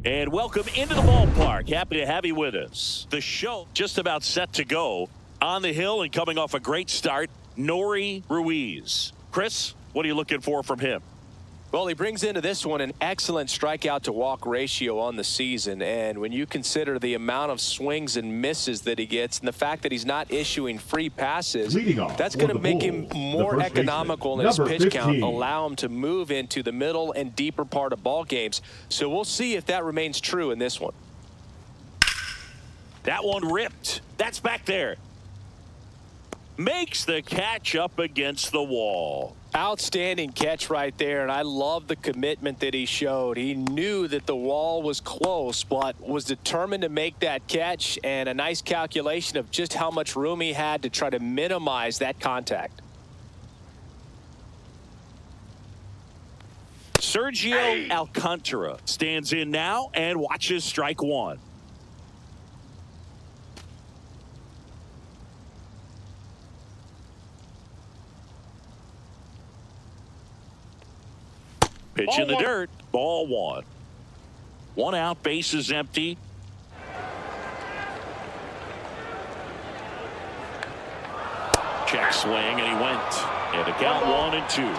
And welcome into the ballpark. Happy to have you with us. The show just about set to go. On the hill and coming off a great start, Nori Ruiz. Chris, what are you looking for from him? Well, he brings into this one an excellent strikeout to walk ratio on the season. And when you consider the amount of swings and misses that he gets and the fact that he's not issuing free passes, that's going to make him more economical in his pitch count, allow him to move into the middle and deeper part of ball games. So we'll see if that remains true in this one. That one ripped. That's back there. Makes the catch up against the wall. Outstanding catch right there, and I love the commitment that he showed. He knew that the wall was close, but was determined to make that catch, and a nice calculation of just how much room he had to try to minimize that contact. Sergio Alcantara stands in now and watches strike one. Pitch in the dirt. Ball one. One out. Base is empty. Check swing, and he went. And a count 1-2.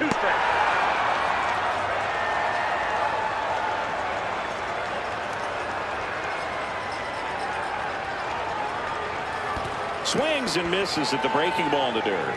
Swings and misses at the breaking ball in the dirt.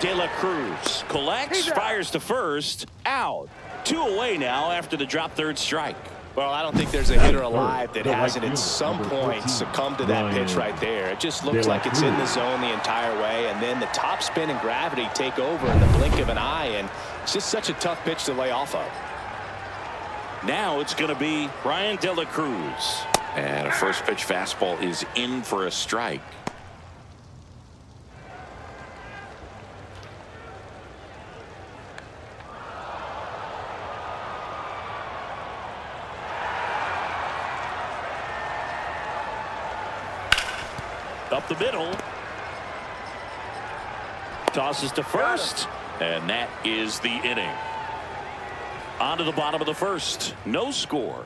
De La Cruz collects, fires to first, out. 2 away now after the drop third strike. Well, I don't think there's a hitter alive that hasn't at some point succumbed to that pitch right there. It just looks like it's in the zone the entire way, and then the top spin and gravity take over in the blink of an eye, and it's just such a tough pitch to lay off of. Now it's going to be Brian De La Cruz. And a first pitch fastball is in for a strike. Up the middle. Tosses to first. And that is the inning. On to the bottom of the first. No score.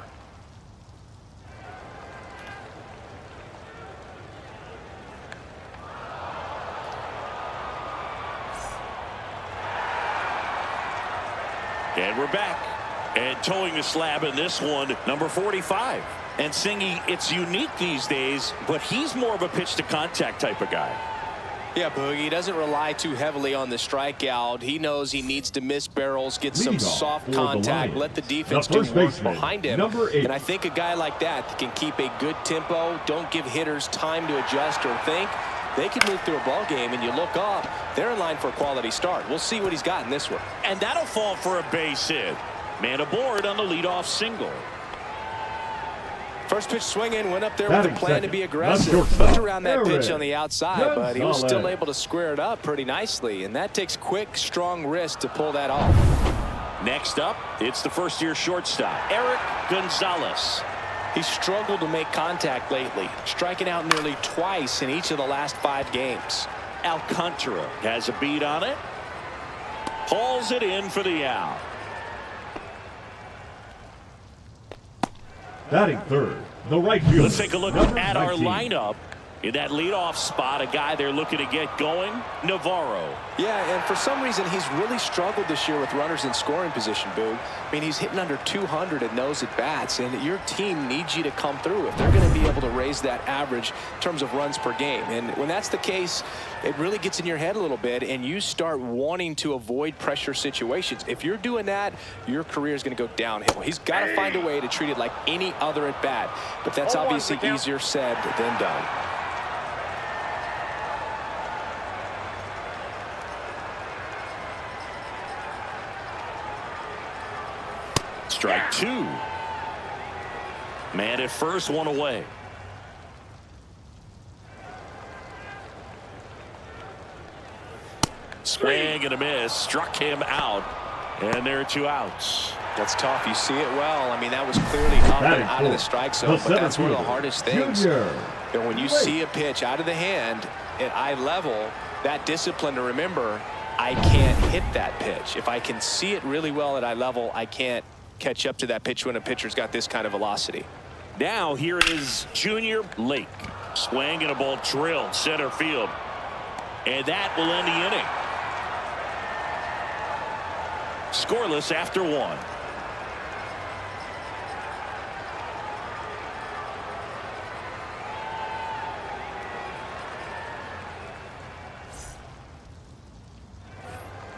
And we're back. And towing the slab in this one, number 45. And Singy, it's unique these days, but he's more of a pitch to contact type of guy. Yeah, Boogie, he doesn't rely too heavily on the strikeout. He knows he needs to miss barrels, get some soft contact, let the defense do work behind him. And I think a guy like that can keep a good tempo, don't give hitters time to adjust or think. They can move through a ball game, and you look up, they're in line for a quality start. We'll see what he's got in this one. And that'll fall for a base hit. Man aboard on the leadoff single. First pitch swinging, went up there with a plan to be aggressive. Looked around that pitch on the outside, but he was still able to square it up pretty nicely. And that takes quick, strong wrist to pull that off. Next up, it's the first-year shortstop, Eric Gonzalez. He struggled to make contact lately, striking out nearly twice in each of the last 5 games. Alcantara has a beat on it. Hauls it in for the out. Batting third, the right fielder. Let's take a look at our lineup. In that leadoff spot, a guy they're looking to get going, Navarro. Yeah, and for some reason, he's really struggled this year with runners in scoring position, Boog. I mean, he's hitting under 200 at nose at bats, and your team needs you to come through if they're going to be able to raise that average in terms of runs per game. And when that's the case, it really gets in your head a little bit, and you start wanting to avoid pressure situations. If you're doing that, your career is going to go downhill. He's got to find a way to treat it like any other at bat, but that's obviously easier said than done. Strike 2. Man at first, 1 away. Swing and a miss. Struck him out. And there are 2 outs. That's tough. You see it well. I mean, that was clearly up and out of the strike zone, but that's one of the hardest things. And when you see a pitch out of the hand at eye level, that discipline to remember, I can't hit that pitch. If I can see it really well at eye level, I can't catch up to that pitch when a pitcher's got this kind of velocity. Now here is Junior Lake. Swing and a ball drilled center field. And that will end the inning. Scoreless after one.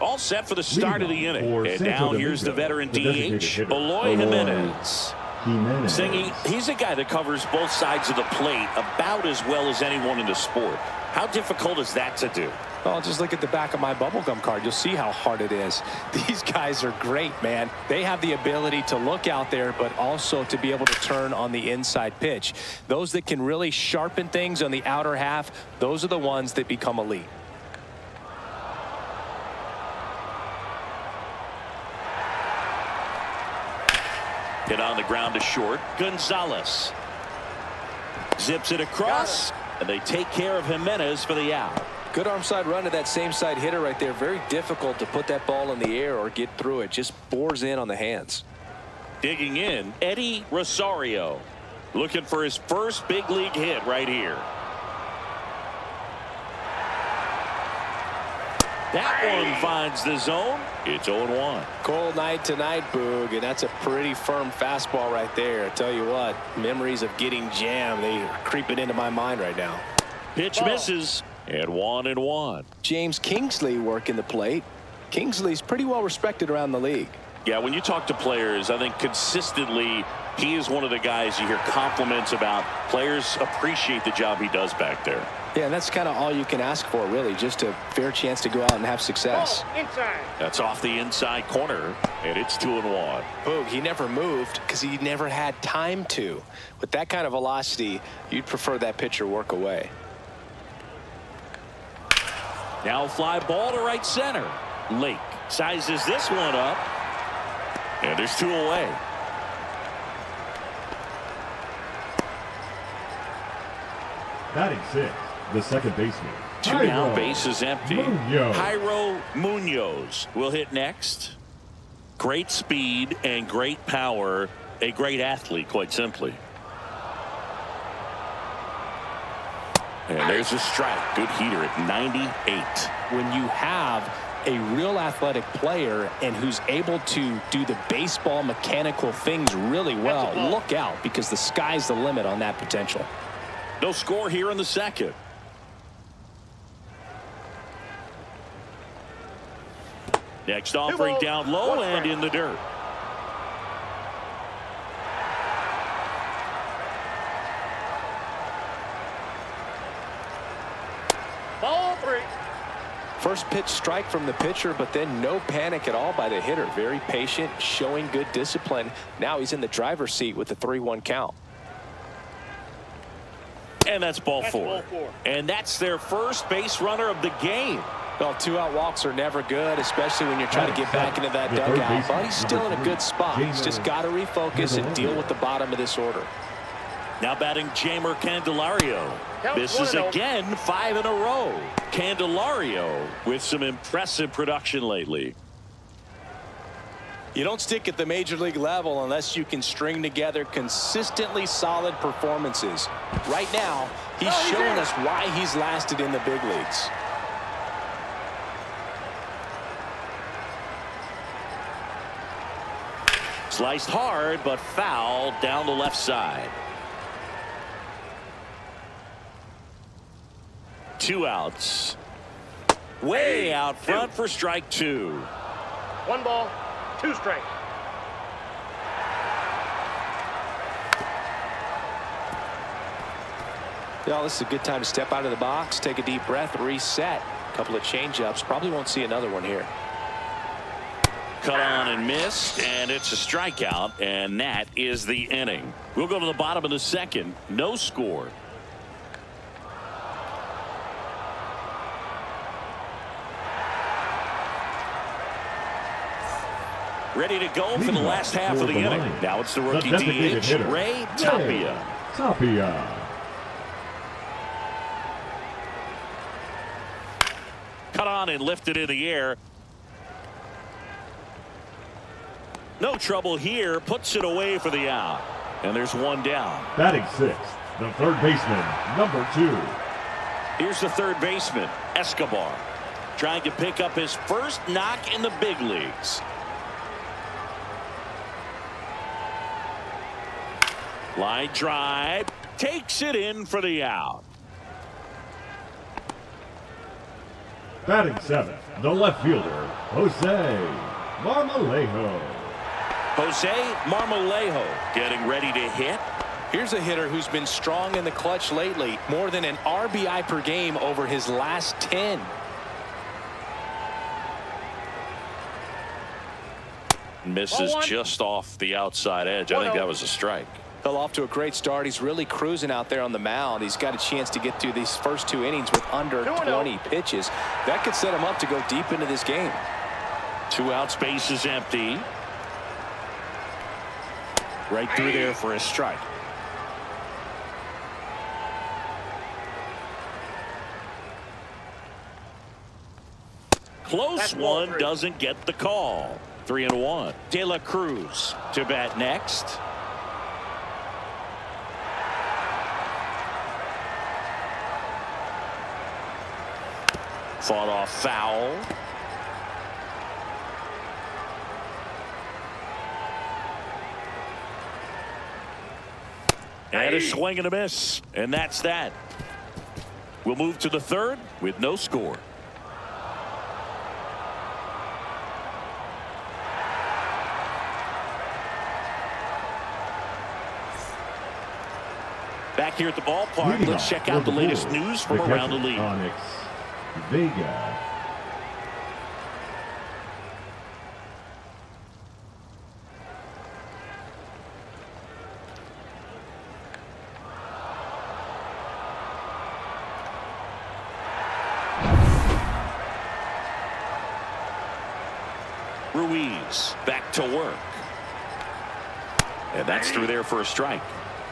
All set for the start of the inning. And now here's the veteran DH, Eloy Jimenez. Singing, he's a guy that covers both sides of the plate about as well as anyone in the sport. How difficult is that to do? Well, just look at the back of my bubblegum card. You'll see how hard it is. These guys are great, man. They have the ability to look out there, but also to be able to turn on the inside pitch. Those that can really sharpen things on the outer half, those are the ones that become elite. Hit on the ground to short. Gonzalez zips it across, and they take care of Jimenez for the out. Good arm side run to that same side hitter right there. Very difficult to put that ball in the air or get through it. Just bores in on the hands. Digging in, Eddie Rosario, looking for his first big league hit right here. That one finds the zone. It's 0-1. Cold night tonight, Boog, and that's a pretty firm fastball right there. I tell you what, memories of getting jammed, they are creeping into my mind right now. Pitch misses, and 1-1. James Kingsley working the plate. Kingsley's pretty well respected around the league. Yeah, when you talk to players, I think consistently he is one of the guys you hear compliments about. Players appreciate the job he does back there. Yeah, and that's kind of all you can ask for, really, just a fair chance to go out and have success. Inside. That's off the inside corner, and it's 2-1. Boog, he never moved because he never had time to. With that kind of velocity, you'd prefer that pitcher work away. Now fly ball to right center. Lake sizes this one up, and there's 2 away. Batting 6, the second baseman. 2 down, base is empty. Jairo Munoz will hit next. Great speed and great power. A great athlete, quite simply. And there's a strike. Good heater at 98. When you have a real athletic player and who's able to do the baseball mechanical things really well, look out, because the sky's the limit on that potential. No score here in the second. Next offering down low and in the dirt. Ball 3. First pitch strike from the pitcher, but then no panic at all by the hitter. Very patient, showing good discipline. Now he's in the driver's seat with the 3-1 count. And that's ball 4. And that's their first base runner of the game. Well, 2-out walks are never good, especially when you're trying to get back into that dugout. But he's still in a good spot. He's just got to refocus and deal with the bottom of this order. Now batting Jamer Candelario. Misses again, 5 in a row. Candelario with some impressive production lately. You don't stick at the major league level unless you can string together consistently solid performances. Right now, he's showing us why he's lasted in the big leagues. Sliced hard, but foul down the left side. 2 outs. Way out front for strike 2. 1 ball, 2 strikes. Well, this is a good time to step out of the box, take a deep breath, reset. A couple of change-ups. Probably won't see another one here. Cut on and missed, and it's a strikeout, and that is the inning. We'll go to the bottom of the second. No score. Ready to go for the last half of the inning. Now it's the rookie DH, Ray Tapia. Cut on and lifted in the air. No trouble here. Puts it away for the out. And there's one down. Batting sixth, the third baseman, number 2. Here's the third baseman, Escobar, trying to pick up his first knock in the big leagues. Line drive. Takes it in for the out. Batting seventh, the left fielder, Jose Marmolejo. Jose Marmolejo getting ready to hit. Here's a hitter who's been strong in the clutch lately. More than an RBI per game over his last 10. Misses just off the outside edge. I think that was a strike. Well, off to a great start. He's really cruising out there on the mound. He's got a chance to get through these first 2 innings with under 20 pitches. That could set him up to go deep into this game. 2 outs, base is empty. Right through there for a strike. Close one, doesn't get the call. 3-1. De La Cruz to bat next. Fought off foul. And a swing and a miss. And that's that. We'll move to the third with no score. Back here at the ballpark, let's check out the latest news from around the league. Onyx Vega. Ruiz back to work. And that's through there for a strike.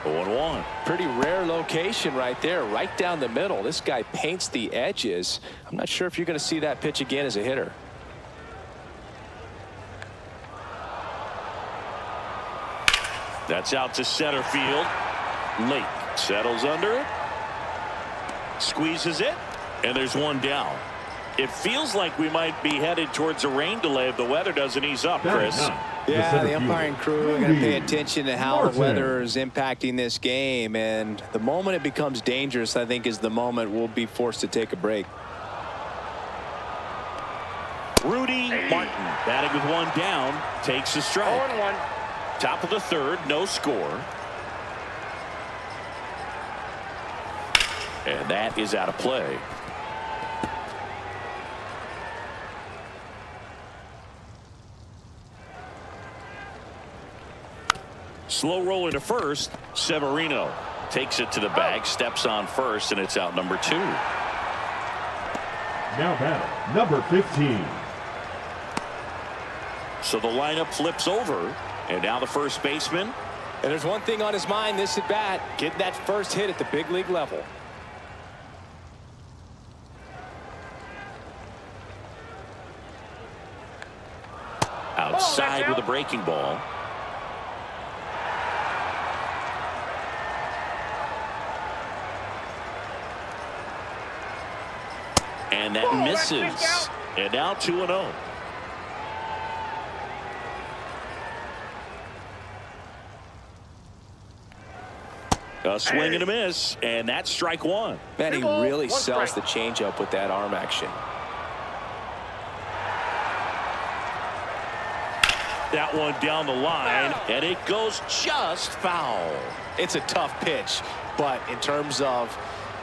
0-1. Pretty rare location right there, right down the middle. This guy paints the edges. I'm not sure if you're going to see that pitch again as a hitter. That's out to center field. Lake settles under it. Squeezes it. And there's one down. It feels like we might be headed towards a rain delay if the weather doesn't ease up, Chris. Yeah, the umpiring crew are going to pay attention to how the weather is impacting this game. And the moment it becomes dangerous, I think, is the moment we'll be forced to take a break. Rudy Martin batting with one down, takes a strike. 0-1. Top of the third, no score. And that is out of play. Slow roll into first. Severino takes it to the bag, steps on first, and it's out number 2. Now batting number 15. So the lineup flips over, and now the first baseman. And there's one thing on his mind this at bat, getting that first hit at the big league level. Outside with a breaking ball. And that misses. And now 2-0. A swing and a miss, and that's strike 1. Man, he really sells the changeup with that arm action. That one down the line, and it goes just foul. It's a tough pitch, but in terms of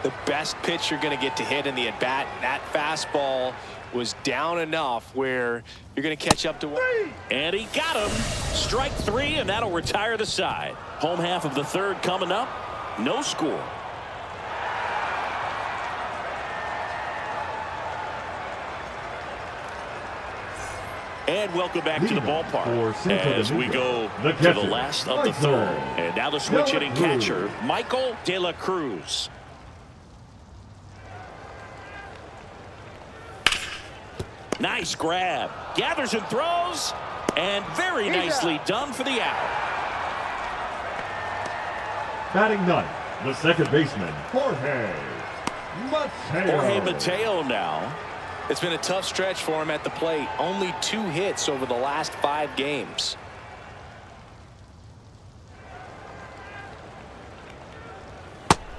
the best pitch you're going to get to hit in the at-bat, that fastball was down enough where you're going to catch up to one. And he got him. Strike 3, and that'll retire the side. Home half of the third coming up. No score. And welcome back to the ballpark as we go to the last of the third. And now the switch hitting catcher, Michael De La Cruz. Nice grab. Gathers and throws. And very nicely done for the out. Batting ninth, the second baseman, Jorge Mateo now. It's been a tough stretch for him at the plate. Only 2 hits over the last 5 games.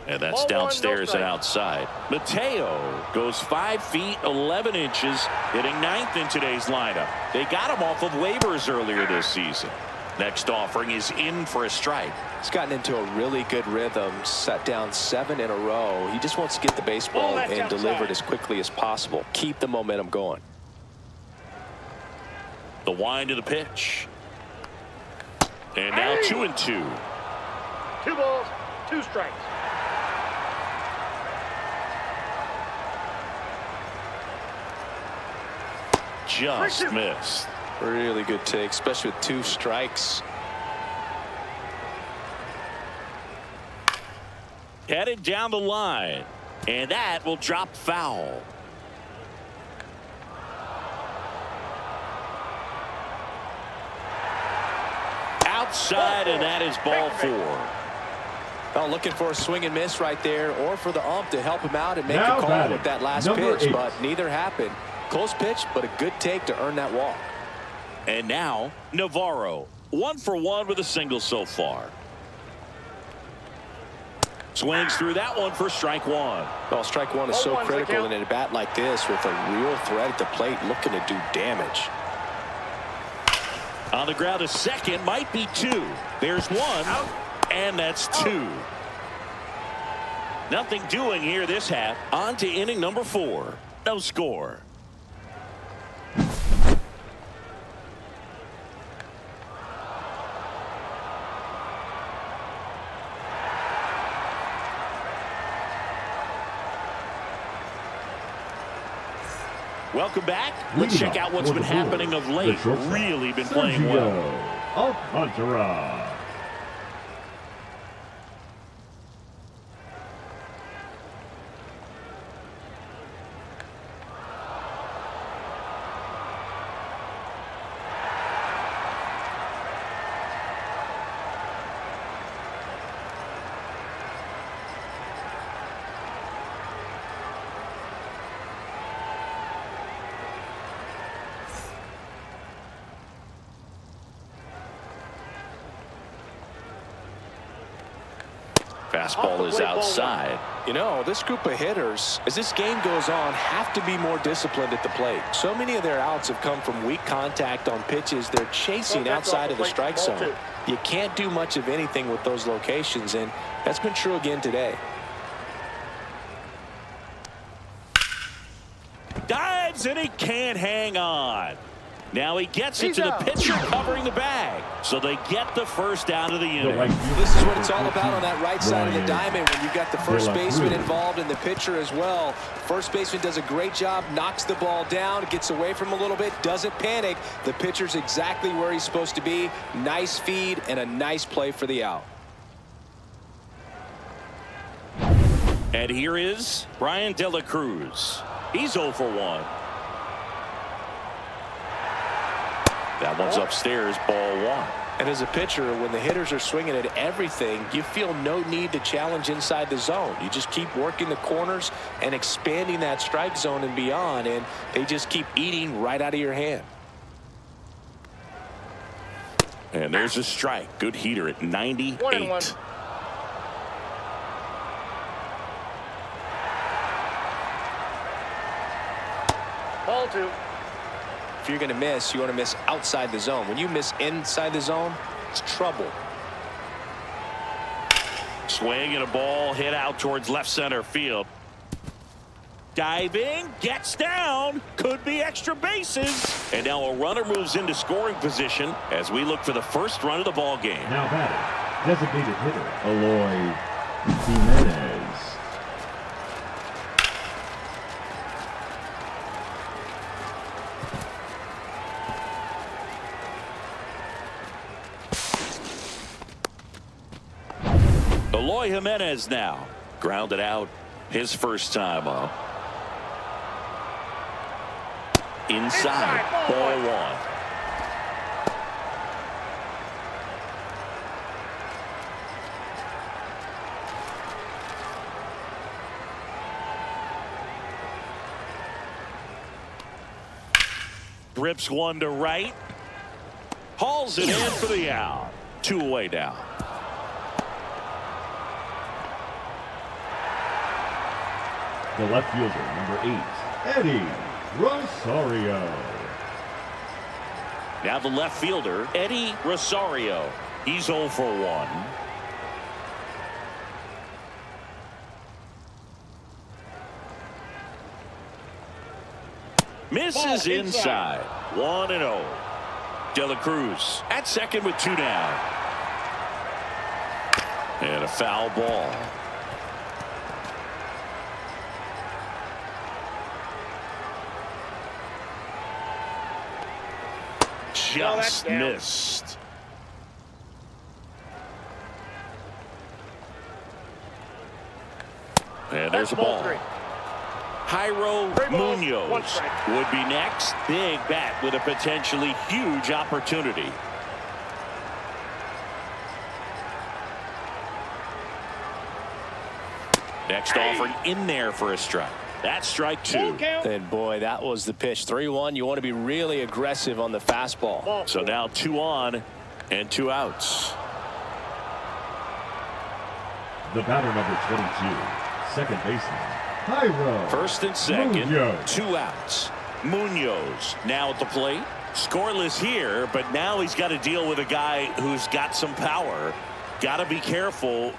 And that's downstairs and outside. Mateo goes 5 feet 11 inches, hitting 9th in today's lineup. They got him off of waivers earlier this season. Next offering is in for a strike. He's gotten into a really good rhythm, set down 7 in a row. He just wants to get the baseball and deliver it as quickly as possible. Keep the momentum going. The wind of the pitch. And now 2-2. 2 balls, 2 strikes. Just missed. Really good take, especially with 2 strikes. Headed down the line. And that will drop foul. Outside, and that is ball 4. Well, looking for a swing and miss right there, or for the ump to help him out and make Now a call batting, with that last number pitch, 8. but neither happened. Close pitch, but a good take to earn that walk. And now Navarro, 1 for 1 with a single so far. Swings through that one for strike 1. Well, strike 1 is so critical in a bat like this, with a real threat at the plate looking to do damage. On the ground, a second, might be 2. There's 1, and that's 2. Nothing doing here this half. On to inning number 4. No score. Welcome back. Let's check out what's been happening of late. Really been playing well. Alcantara. Fastball is outside. You know, this group of hitters, as this game goes on, have to be more disciplined at the plate. So many of their outs have come from weak contact on pitches they're chasing outside of the strike zone. You can't do much of anything with those locations, and that's been true again today. Dives, and he can't hang on. Now he gets it to the pitcher covering the bag. So they get the first out of the inning. This is what it's all about on that right side of the diamond when you've got the first baseman involved and the pitcher as well. First baseman does a great job, knocks the ball down, gets away from him a little bit, doesn't panic. The pitcher's exactly where he's supposed to be. Nice feed and a nice play for the out. And here is Brian De La Cruz. He's 0 for 1. That one's upstairs, ball 1. And as a pitcher, when the hitters are swinging at everything, you feel no need to challenge inside the zone. You just keep working the corners and expanding that strike zone and beyond, and they just keep eating right out of your hand. And there's a strike. Good heater at 98. 1-1. Ball 2. If you're going to miss, you want to miss outside the zone. When you miss inside the zone, it's trouble. Swing and a ball hit out towards left center field. Diving, gets down, could be extra bases. And now a runner moves into scoring position as we look for the first run of the ball game. Now batting, designated hitter, Eloy Jimenez. Eloy Jimenez now. Grounded out his first time up. Inside, ball 1. Rips one to right. Hauls it in for the out. 2 away now. The left fielder, number 8, Eddie Rosario. Now the left fielder, Eddie Rosario. He's 0 for 1. Misses inside. 1-0. De La Cruz at second with 2 down. And a foul ball. Just missed. And there's a ball. Jairo Munoz would be next. Big bat with a potentially huge opportunity. Next offering in there for a strike. That's strike 2. And boy, that was the pitch. 3-1. You want to be really aggressive on the fastball. So now 2 on and 2 outs. The batter, number 22, second baseman, Jairo. First and second, Munoz. 2 outs. Munoz now at the plate. Scoreless here, but now he's got to deal with a guy who's got some power. Got to be careful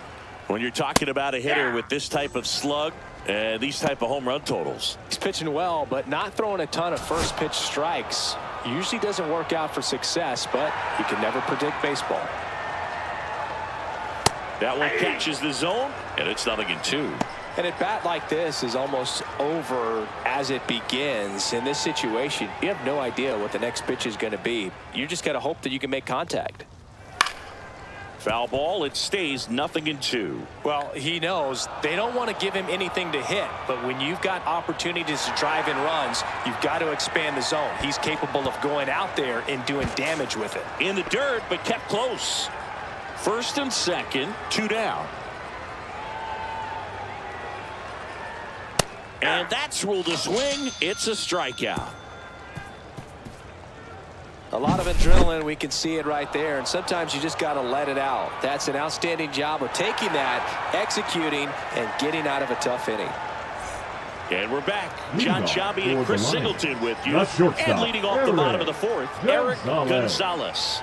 when you're talking about a hitter with this type of slug and these type of home run totals. He's pitching well, but not throwing a ton of first pitch strikes. Usually doesn't work out for success, but you can never predict baseball. That one catches the zone, and it's 0-2. And at bat like this is almost over as it begins. In this situation, you have no idea what the next pitch is going to be. You just got to hope that you can make contact. Foul ball. It stays 0-2. Well, he knows they don't want to give him anything to hit, but when you've got opportunities to drive in runs, you've got to expand the zone. He's capable of going out there and doing damage with it. In the dirt, but kept close. First and second, 2 down. And that's ruled a swing. It's a strikeout. A lot of adrenaline, we can see it right there, and sometimes you just got to let it out. That's an outstanding job of taking that, executing, and getting out of a tough inning. And we're back. John Shabby and Chris Singleton with you. And leading off the bottom of the 4th, Eric Gonzalez.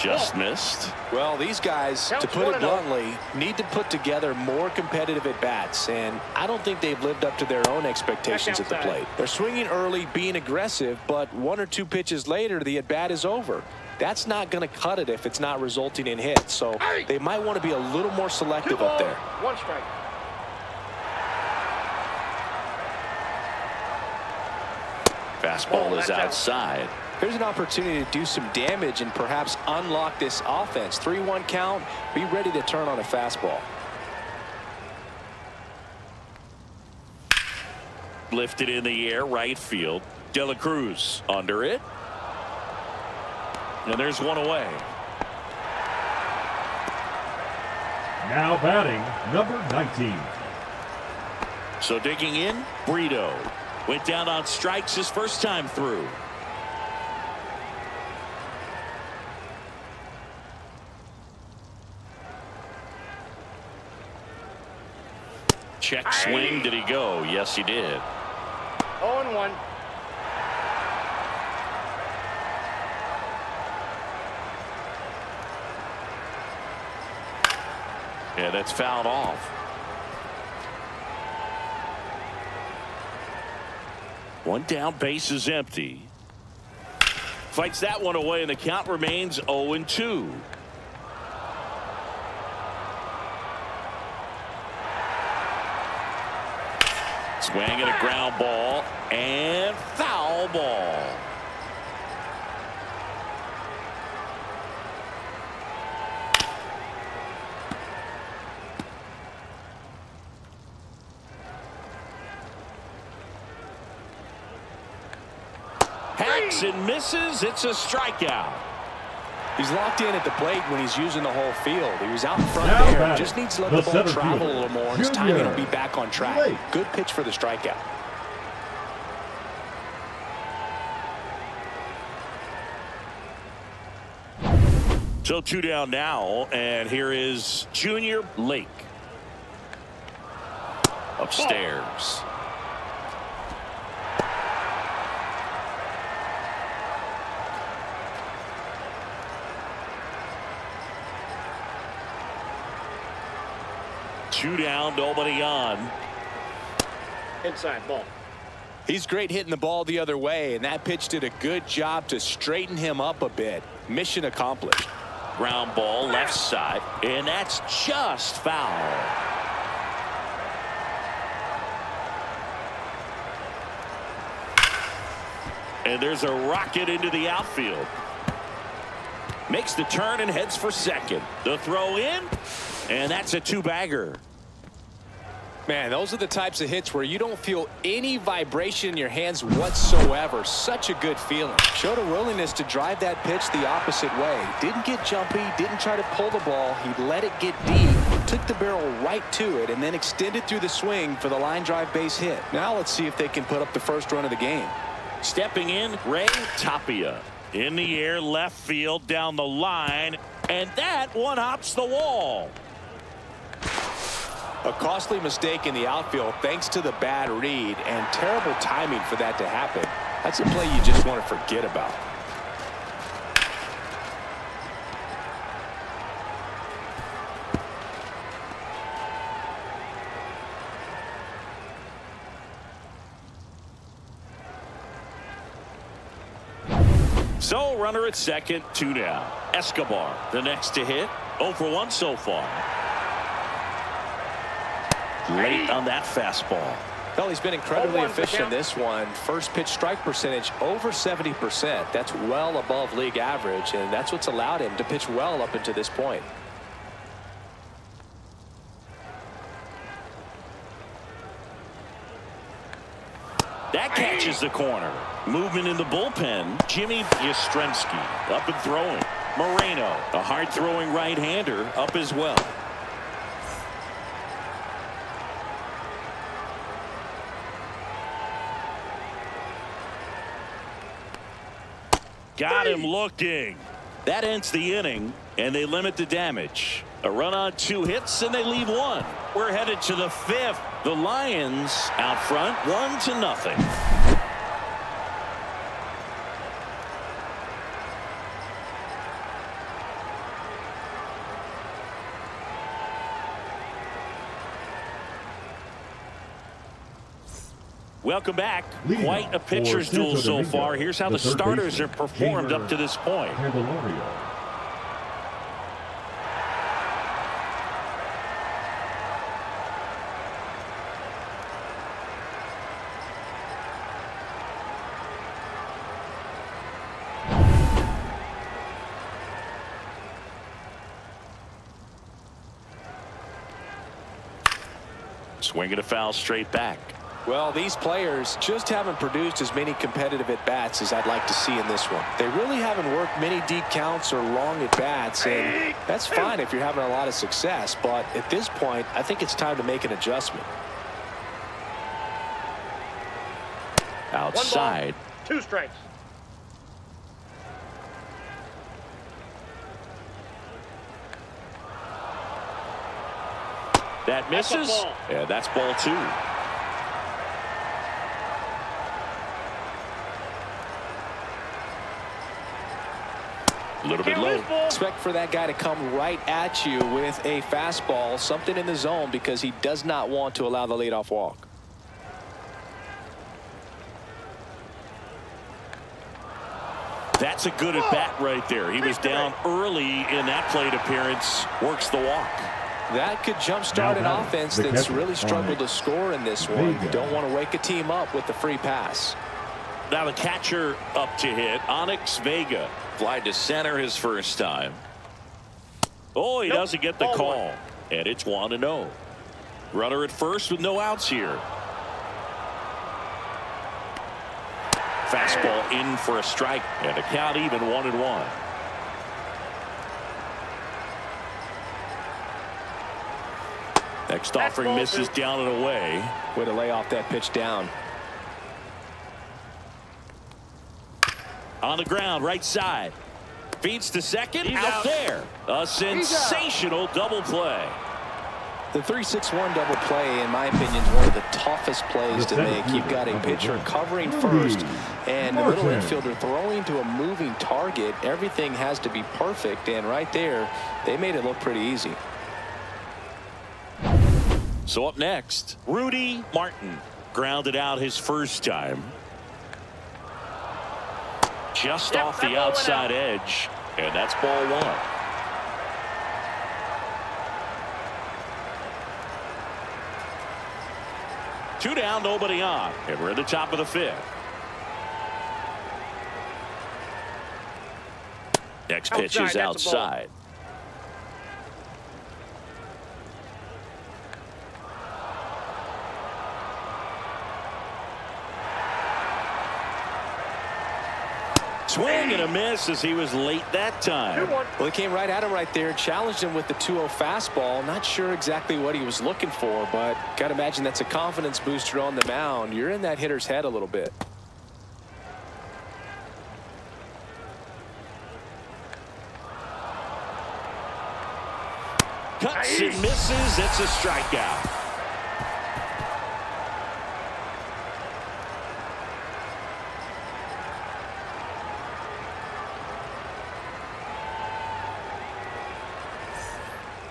Just missed. Well, these guys, to put it bluntly, need to put together more competitive at-bats, and I don't think they've lived up to their own expectations at the plate. They're swinging early, being aggressive, but 1 or 2 pitches later, the at-bat is over. That's not going to cut it if it's not resulting in hits, so they might want to be a little more selective up there. 1 strike. Fastball is outside. Here's an opportunity to do some damage and perhaps unlock this offense. 3-1 count. Be ready to turn on a fastball. Lifted in the air, right field. De La Cruz under it. And there's 1 away. Now batting, number 19. So digging in, Brito. Went down on strikes his first time through. Check swing. Did he go? Yes, he did. 0-1. Yeah, that's fouled off. One down, base is empty. Fights that one away, and the count remains 0-2. Swing and a ground ball and foul ball. Swings and misses. It's a strikeout. He's locked in at the plate when he's using the whole field. He was out in front Now there. batting, Just needs to let the the ball center travel fielder, a little more. His Junior. timing will be back on track. Late. Good pitch for the strikeout. So 2 down now, and here is Junior Lake. Upstairs. Two down, nobody on. Inside ball. He's great hitting the ball the other way, and that pitch did a good job to straighten him up a bit. Mission accomplished. Ground ball left side, and that's just foul. And there's a rocket into the outfield. Makes the turn and heads for second. The throw in, and that's a two-bagger. Man, those are the types of hits where you don't feel any vibration in your hands whatsoever. Such a good feeling. Showed a willingness to drive that pitch the opposite way. Didn't get jumpy, didn't try to pull the ball. He let it get deep, took the barrel right to it, and then extended through the swing for the line drive base hit. Now let's see if they can put up the first run of the game. Stepping in, Ray Tapia. In the air, left field, down the line, and that one hops the wall. A costly mistake in the outfield thanks to the bad read, and terrible timing for that to happen. That's a play you just want to forget about. So runner at second, 2 down. Escobar, the next to hit. 0 for 1 so far. Late on that fastball. Well, he's been incredibly 0-1 efficient in the this one. First pitch strike percentage over 70%. That's well above league average, and that's what's allowed him to pitch well up until this point. That catches the corner. Movement in the bullpen. Jimmy Yastrzemski up and throwing. Moreno, a hard-throwing right-hander, up as well. Got him looking. That ends the inning, and they limit the damage. A run on 2 hits, and they leave 1. We're headed to the 5th. The Lions out front, 1-0. Welcome back. Leading Quite a for pitcher's duel Santo so Domingo, far. Here's how the third starters baseman, have performed Gamer up to this point. Candelario. Swinging a foul straight back. Well, these players just haven't produced as many competitive at-bats as I'd like to see in this one. They really haven't worked many deep counts or long at-bats, and that's fine if you're having a lot of success, but at this point, I think it's time to make an adjustment. Outside. 1 ball, 2 strikes. That misses. That's a ball. Yeah, that's ball 2. A little bit Can't low. lose ball. Expect for that guy to come right at you with a fastball, something in the zone, because he does not want to allow the leadoff walk. That's a good at bat right there. He was down early in that plate appearance. Works the walk. That could jumpstart an Now offense the that's catcher, really struggled to Onyx score in this one. Vega. You don't want to wake a team up with the free pass. Now the catcher up to hit. Onyx Vega. Fly to center his first time. Oh, he doesn't get the Ball call. And it's 1-0. Runner at first with no outs here. Fastball in for a strike, and the count even 1-1. Next offering misses down and away. Way to lay off that pitch down. On the ground, right side. Feeds to second, He's out out. there. A sensational double play. The 3-6-1 double play, in my opinion, is one of the toughest plays to make. You've got a pitcher covering first and the middle infielder throwing to a moving target. Everything has to be perfect, and right there, they made it look pretty easy. So up next, Rudy Martin. Grounded out his first time. Just off the outside edge, and that's ball one. Two down, nobody on, and we're at the top of the fifth. Next pitch is outside. Swing and a miss as he was late that time. Well, he came right at him right there, challenged him with the 2-0 fastball. Not sure exactly what he was looking for, but got to imagine that's a confidence booster on the mound. You're in that hitter's head a little bit. Cuts and misses. It's a strikeout.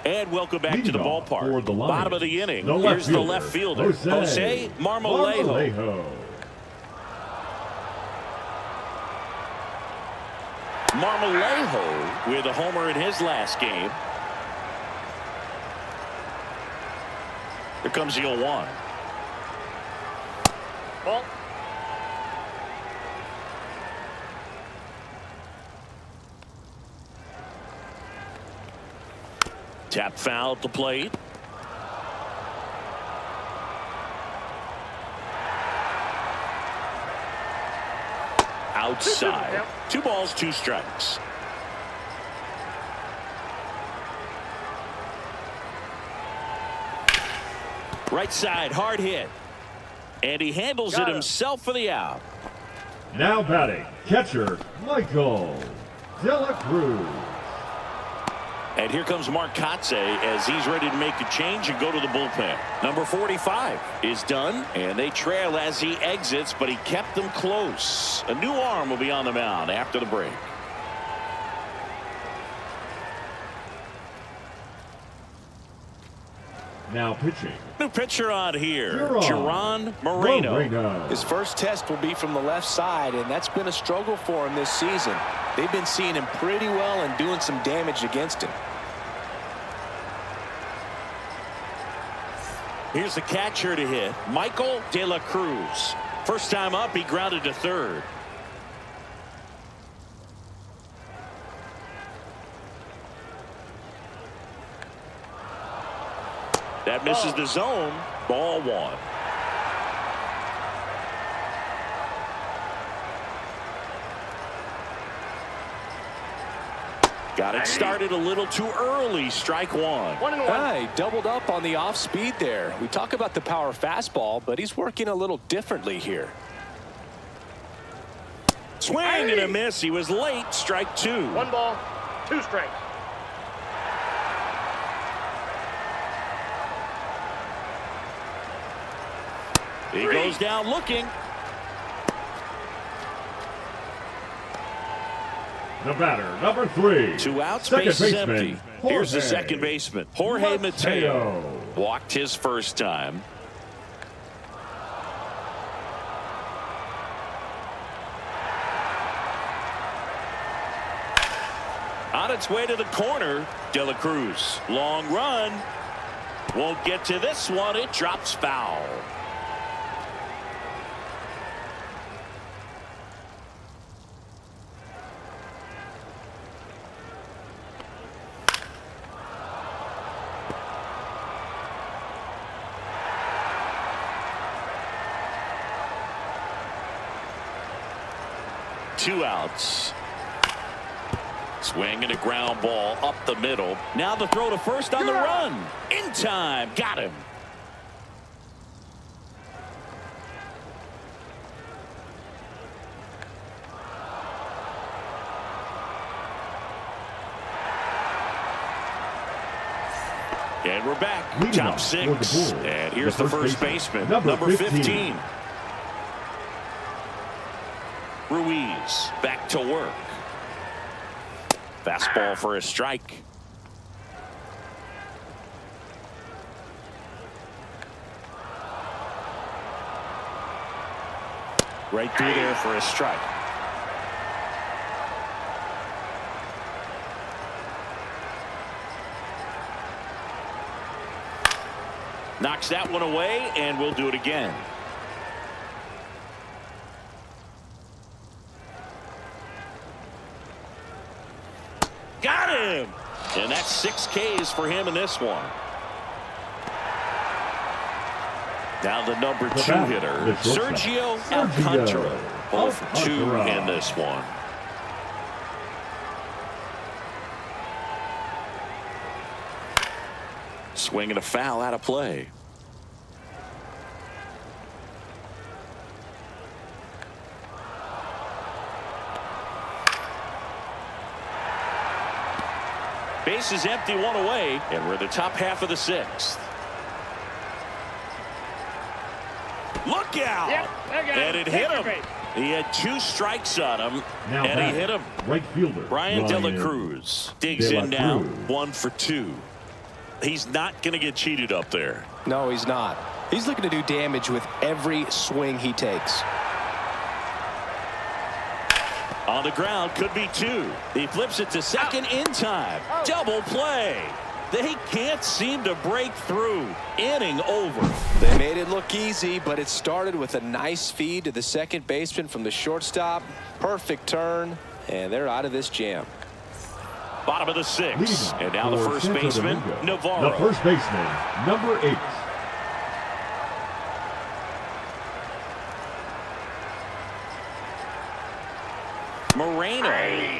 And welcome back to the ballpark. Bottom of the inning. Here's the left fielder, Jose Marmolejo. Marmolejo with a homer in his last game. Here comes the 0-1. Ball. Tap foul at the plate. Outside. 2 balls, 2 strikes. Right side, hard hit. And he handles it himself for the out. Now batting, catcher Michael De La Cruz. And here comes Mark Kotze as he's ready to make a change and go to the bullpen. Number 45 is done, and they trail as he exits, but he kept them close. A new arm will be on the mound after the break. Now pitching. New pitcher on here, Jeron Moreno. His first test will be from the left side, and that's been a struggle for him this season. They've been seeing him pretty well and doing some damage against him. Here's the catcher to hit, Michael De La Cruz. First time up, he grounded to third. That misses the zone. Ball one. Got it started a little too early. Strike one. 1-1. He doubled up on the off speed there. We talk about the power fastball, but he's working a little differently here. Swing and a miss. He was late. Strike two. 1 ball, 2 strikes. He goes down looking. The batter, number 3. 2 outs, second base is baseman, empty. Here's the second baseman, Jorge Mateo. Walked his first time. On its way to the corner, De La Cruz. Long run. Won't get to this one. It drops foul. 2 outs. Swing and a ground ball up the middle. Now the throw to first on the run. In time. Got him. And we're back. Leading Top off 6. for the And here's the first baseman. Number 15. Ruiz back to work. Fastball for a strike. Right through there for a strike. Knocks that one away, and we'll do it again. Got him! And that's 6 Ks for him in this one. Now the number 2 hitter, Sergio Alcantara. 0 for 2 in this one. Swing and a foul out of play. Base is empty, 1 away, and we're in the top half of the 6th. Look out! Yep, And it hit him. He had 2 strikes on him, and he hit him. Right fielder Brian De La Cruz digs in now, 1 for 2. He's not going to get cheated up there. No, he's not. He's looking to do damage with every swing he takes. On the ground, could be 2. He flips it to second in time. Double play. They can't seem to break through. Inning over. They made it look easy, but it started with a nice feed to the second baseman from the shortstop. Perfect turn, and they're out of this jam. Bottom of the 6th. And now the first baseman, Navarro. The first baseman, number 8. Moreno,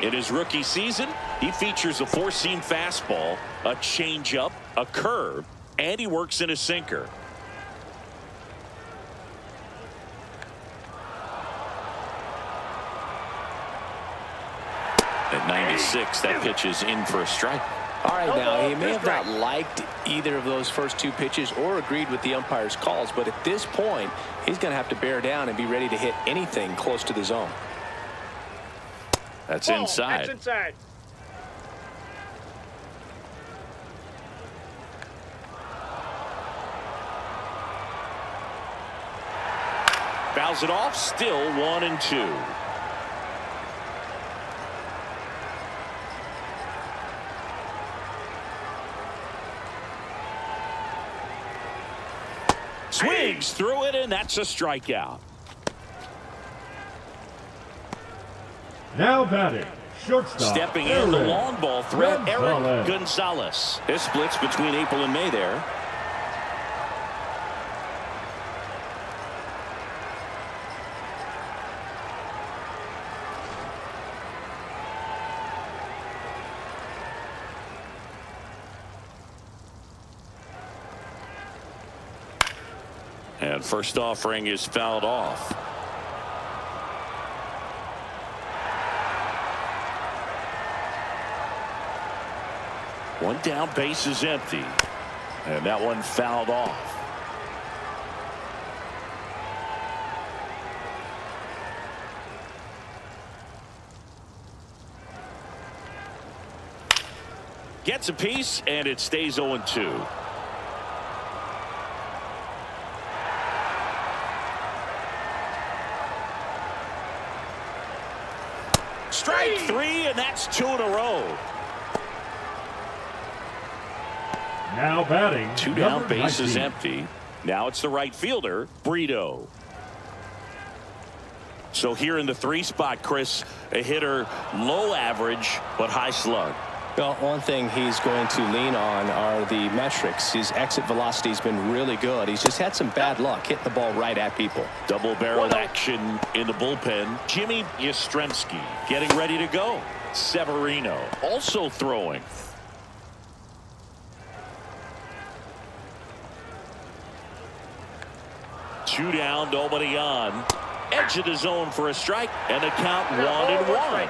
in his rookie season, he features a 4-seam fastball, a changeup, a curve, and he works in a sinker. At 96, that pitch is in for a strike. All right, now, he may have not liked either of those first 2 pitches or agreed with the umpire's calls, but at this point, he's going to have to bear down and be ready to hit anything close to the zone. That's inside. That's inside. Fouls it off, still 1-2. Swings through it, and that's a strikeout. Now batting, shortstop. Stepping in, the long ball threat, Gonzalez. Eric Gonzalez. This splits between April and May there. And first offering is fouled off. One down, base is empty. And that one fouled off. Gets a piece, and it stays 0-2. Strike 3, and that's 2 in a row. Now batting, 2 down, number base 19. is empty. Now it's the right fielder, Brito. So here in the 3 spot, Chris, a hitter low average but high slug. Well, one thing he's going to lean on are the metrics. His exit velocity has been really good. He's just had some bad luck hitting the ball right at people. Double-barreled action in the bullpen. Jimmy Yastrzemski getting ready to go. Severino also throwing. Two down, nobody on. Edge of the zone for a strike, and the count 1-1.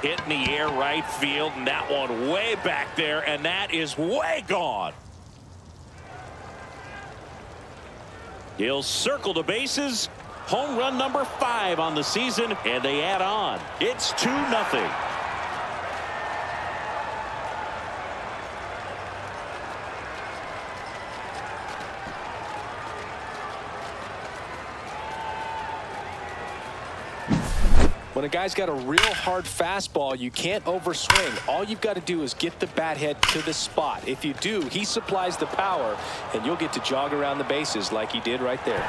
Hit in the air right field, and that one way back there, and that is way gone. He'll circle the bases. Home run number 5 on the season, and they add on. It's 2-0. When a guy's got a real hard fastball, you can't overswing. All you've got to do is get the bat head to the spot. If you do, he supplies the power, and you'll get to jog around the bases like he did right there.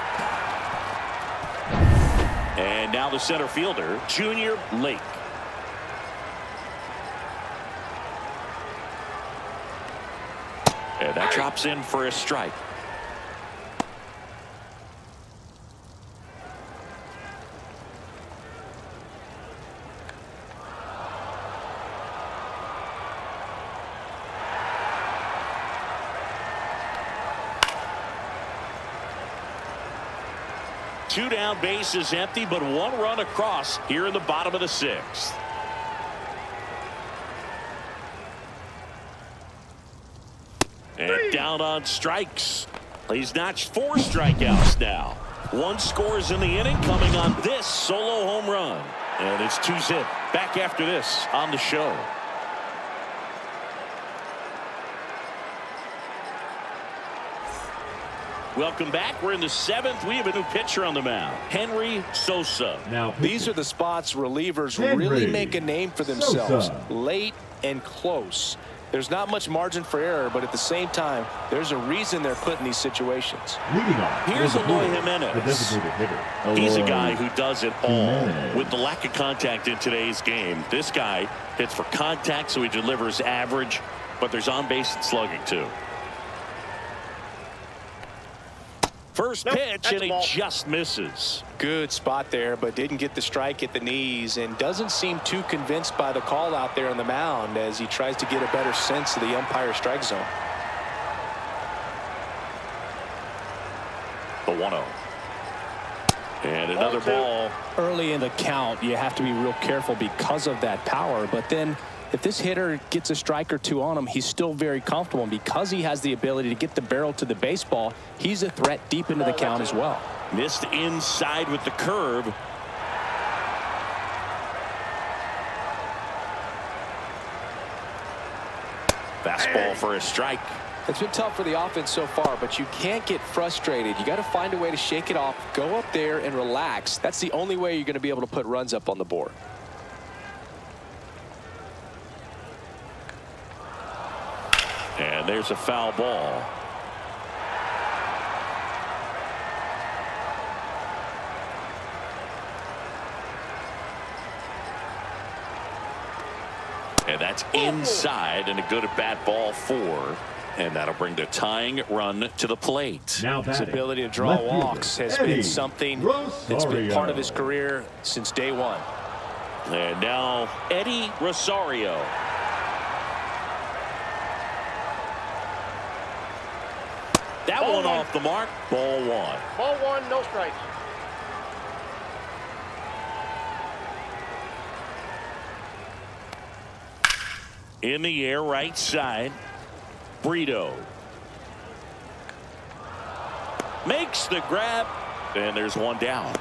And now the center fielder, Junior Lake. And that drops in for a strike. Two down, base is empty, but 1 run across here in the bottom of the 6th. And down on strikes. He's notched 4 strikeouts now. 1 scores in the inning, coming on this solo home run. And it's 2-zip. Back after this on the show. Welcome back. We're in the 7th. We have a new pitcher on the mound, Henry Sosa. Now These are the spots relievers Henry really make a name for themselves. Sosa. Late and close. There's not much margin for error, but at the same time, there's a reason they're put in these situations. leading off. Here's is Eloy the Jimenez. designated hitter. He's a Eloy guy who does it all. Jimenez. With the lack of contact in today's game, this guy hits for contact, so he delivers average, but there's on-base and slugging too. First Nope, pitch, that's and a he ball. just misses. Good spot there, but didn't get the strike at the knees and doesn't seem too convinced by the call out there on the mound as he tries to get a better sense of the umpire strike zone. The 1-0. And another 0-2. ball. Early in the count, you have to be real careful because of that power, but then if this hitter gets a strike or 2 on him, he's still very comfortable, and because he has the ability to get the barrel to the baseball, he's a threat deep into the count as well. Missed inside with the curve. Fastball for a strike. It's been tough for the offense so far, but you can't get frustrated. You got to find a way to shake it off, go up there and relax. That's the only way you're going to be able to put runs up on the board. And there's a foul ball. And that's inside, and a good at-bat ball 4. And that'll bring the tying run to the plate. Now His batting, ability to draw left fielder, walks has Eddie been something that's been part of his Rosario. career since day one. And now Eddie Rosario. That Ball one one. off the mark. Ball 1. Ball 1, no strikes. In the air, right side. Brito. Makes the grab. And there's 1 down.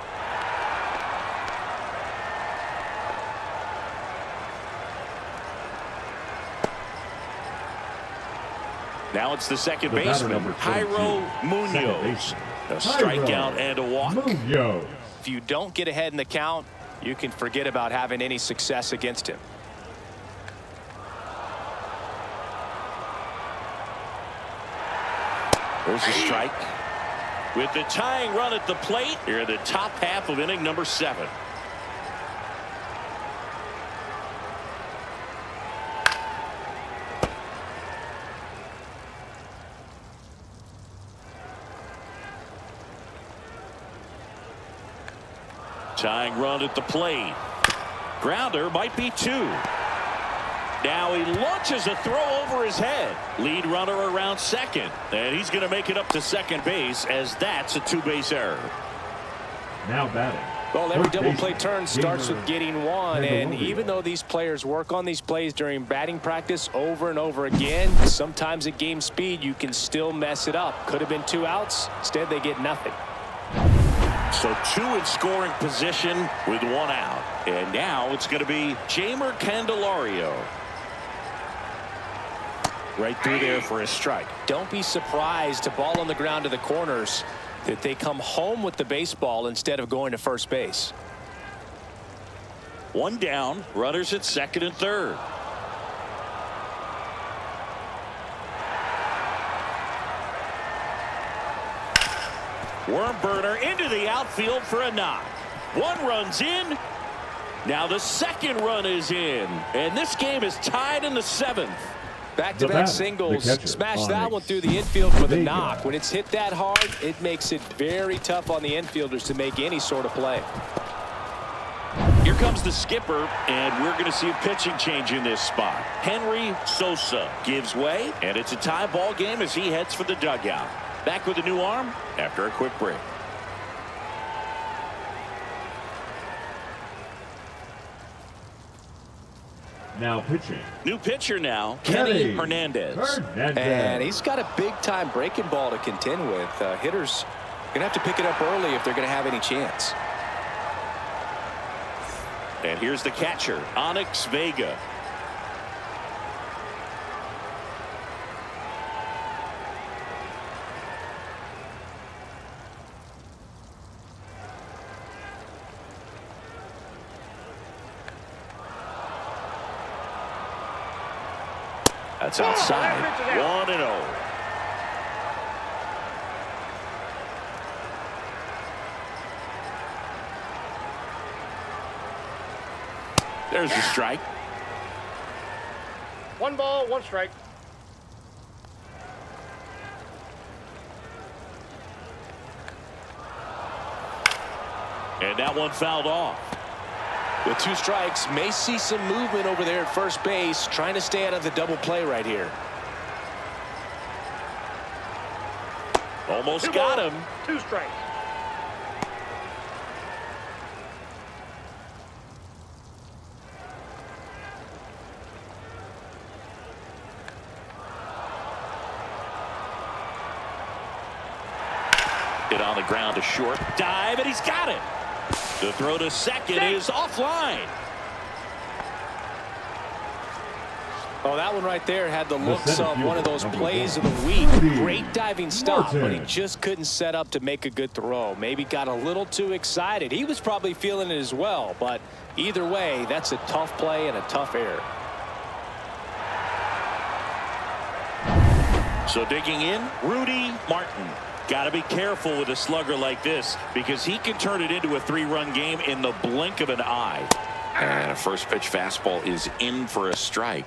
Now it's the second The batter, baseman, number 22, Jairo second Munoz. baseman, A strikeout Jairo and a walk. Munoz. If you don't get ahead in the count, you can forget about having any success against him. There's a strike. with the tying run at the plate here in the top half of inning number 7. Tying run at the plate. Grounder might be 2. Now he launches a throw over his head. Lead runner around second. And he's going to make it up to second base as that's a 2-base error. Now batting. Well, every Third double play baseman, turn starts with getting one, and Mlb. even though these players work on these plays during batting practice over and over again, sometimes at game speed you can still mess it up. Could have been 2 outs. Instead they get nothing. So 2 in scoring position with 1 out. And now it's going to be Jeimer Candelario. Right through there for a strike. Don't be surprised to ball on the ground to the corners that they come home with the baseball instead of going to first base. 1 down, runners at second and third. Worm burner into the outfield for a knock. 1 run's in. Now the second run is in. And this game is tied in the 7th. Back-to-back singles. Smash that one through the infield for the knock. When it's hit that hard, it makes it very tough on the infielders to make any sort of play. Here comes the skipper, and we're going to see a pitching change in this spot. Henry Sosa gives way, and it's a tie ball game as he heads for the dugout. Back with a new arm after a quick break. Now pitching. New pitcher now, Kenny Hernandez. And he's got a big-time breaking ball to contend with. Hitters going to have to pick it up early if they're going to have any chance. And here's the catcher, Onyx Vega. That's outside. 1-0. There's the strike. 1 ball, 1 strike. And that one fouled off. With 2 strikes, may see some movement over there at first base, trying to stay out of the double play right here. Almost 2 got balls, him. 2 strikes. Hit on the ground to short. Dive, and he's got it. The throw to second is offline. Oh, that one right there had the looks of one of those plays of the week. Great diving stop, but he just couldn't set up to make a good throw. Maybe got a little too excited. He was probably feeling it as well, but either way, that's a tough play and a tough error. So digging in, Rudy Martin. Got to be careful with a slugger like this because he can turn it into a 3-run game in the blink of an eye. And a first pitch fastball is in for a strike.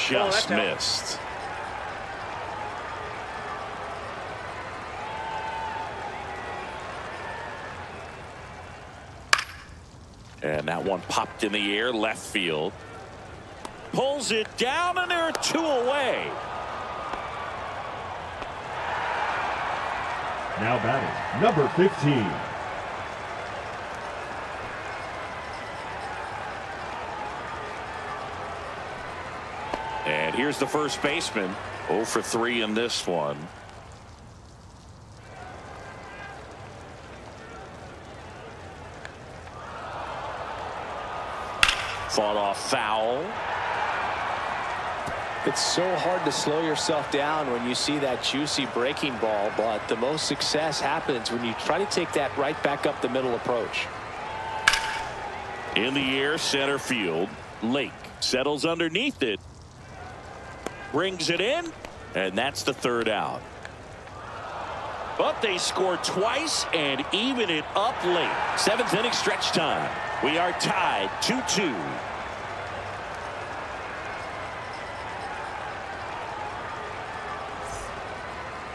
Just missed. And that one popped in the air, left field. Pulls it down, and there are 2 away. Now batting, number 15. And here's the first baseman. 0 for 3 in this one. Fought off foul. It's so hard to slow yourself down when you see that juicy breaking ball, but the most success happens when you try to take that right back up the middle approach. In the air, center field. Lake settles underneath it. Brings it in, and that's the third out. But they scored twice and even it up late. Seventh inning stretch time. We are tied 2-2.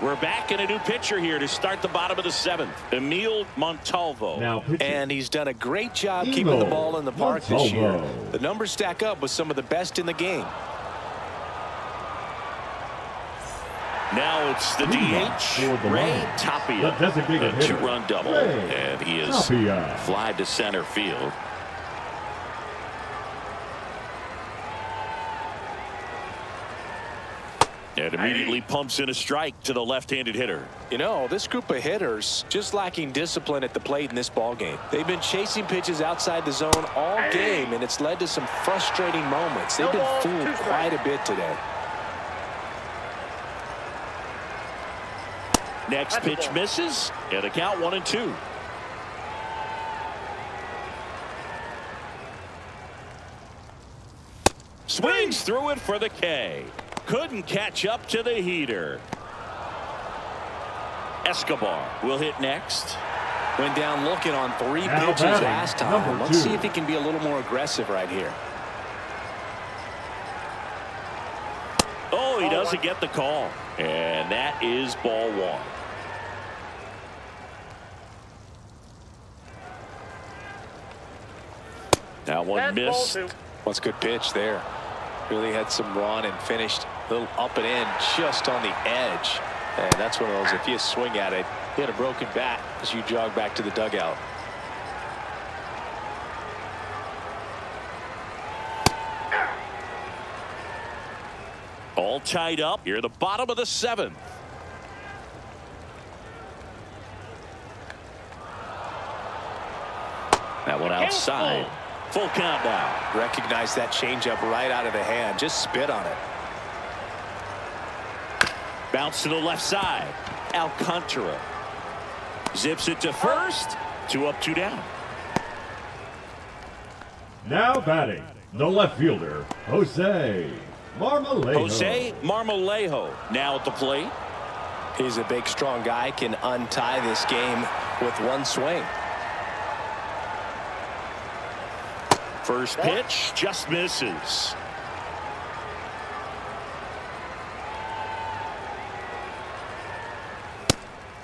We're back in a new pitcher here to start the bottom of the seventh. Emil Montalvo. And he's done a great job keeping the ball in the park this year. The numbers stack up with some of the best in the game. Now it's the DH, Ray Tapia. A two-run double, and he is flied to center field. And immediately pumps in a strike to the left-handed hitter. You know, this group of hitters just lacking discipline at the plate in this ball game. They've been chasing pitches outside the zone all game, and it's led to some frustrating moments. They've been fooled quite a bit today. Next pitch misses, and a count 1-2. Swings through it for the K. Couldn't catch up to the heater. Escobar will hit next. Went down looking on 3 pitches last time. Let's see if he can be a little more aggressive right here. Oh, he doesn't get the call. And that is ball 1. That one missed. What's a good pitch there. Really had some run and finished a little up and in just on the edge. And that's one of those, if you swing at it, you had a broken bat as you jog back to the dugout. All tied up here at the bottom of the 7th. That one outside. Full count now. Recognize that changeup right out of the hand. Just spit on it. Bounce to the left side. Alcantara zips it to first. 2 up, 2 down. Now batting, the left fielder, Jose Marmolejo. Jose Marmolejo now at the plate. He's a big, strong guy. Can untie this game with one swing. First pitch just misses.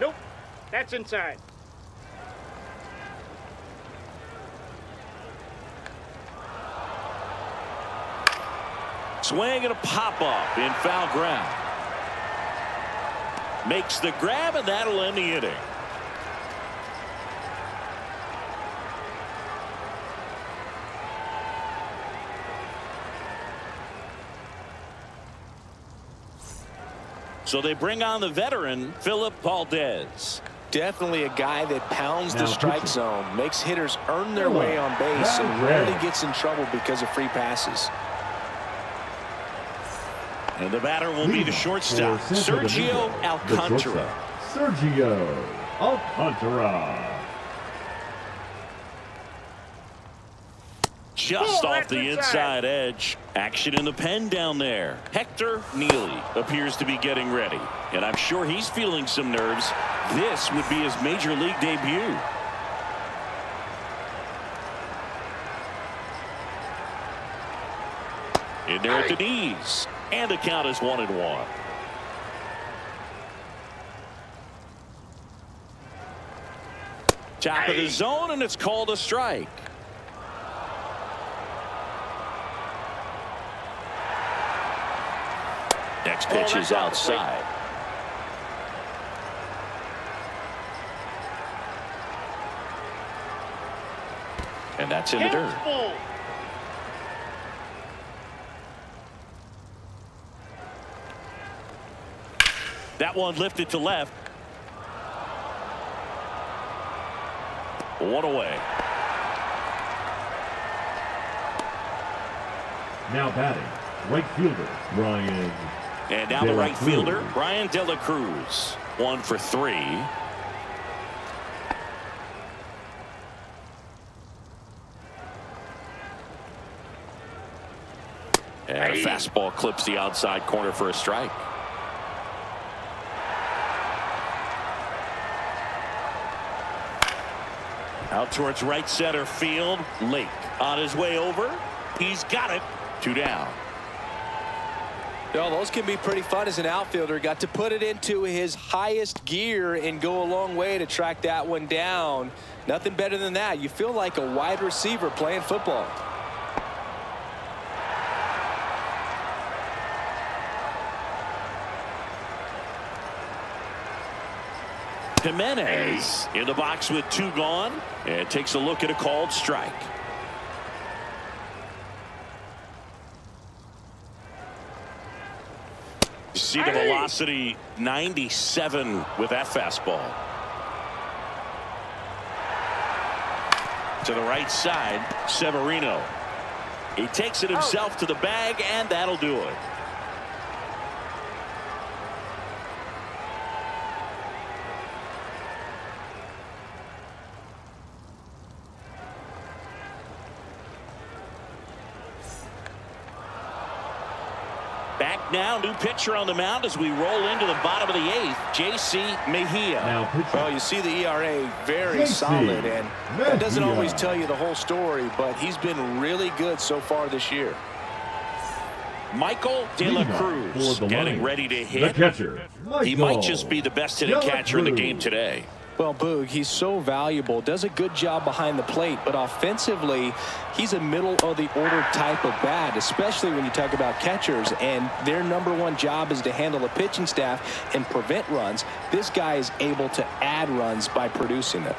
Nope. That's inside. Swing and a pop-up in foul ground. Makes the grab, and that'll end the inning. So they bring on the veteran, Philip Valdez. Definitely a guy that pounds the strike zone, makes hitters earn their way on base, and rarely gets in trouble because of free passes. And the batter will be the shortstop, Sergio Alcantara. Sergio Alcantara. Just off the inside edge. Action in the pen down there. Hector Neely appears to be getting ready. And I'm sure he's feeling some nerves. This would be his major league debut. In there at the knees. And the count is 1-1. Top of the zone, and it's called a strike. Next pitch is outside. And that's in the dirt. That one lifted to left. 1 away. Now batting, Right fielder, Brian. And now the right fielder, Brian De La Cruz. 1 for 3. And a fastball clips the outside corner for a strike. Out towards right center field. Lake on his way over. He's got it. 2 down. Well, those can be pretty fun as an outfielder. Got to put it into his highest gear and go a long way to track that one down. Nothing better than that. You feel like a wide receiver playing football. Jimenez in the box with 2 gone and takes a look at a called strike. See the velocity 97 with that fastball. To the right side, Severino. He takes it himself to the bag, and that'll do it. Back now, new pitcher on the mound as we roll into the bottom of the 8th, J.C. Mejia. Well, you see the ERA very solid, and that doesn't always tell you the whole story, but he's been really good so far this year. Michael De La Cruz getting ready to hit. The catcher, He might just be the best hitting catcher in the game today. Well, Boog, he's so valuable, does a good job behind the plate, but offensively, he's a middle-of-the-order type of bat, especially when you talk about catchers, and their #1 job is to handle the pitching staff and prevent runs. This guy is able to add runs by producing them.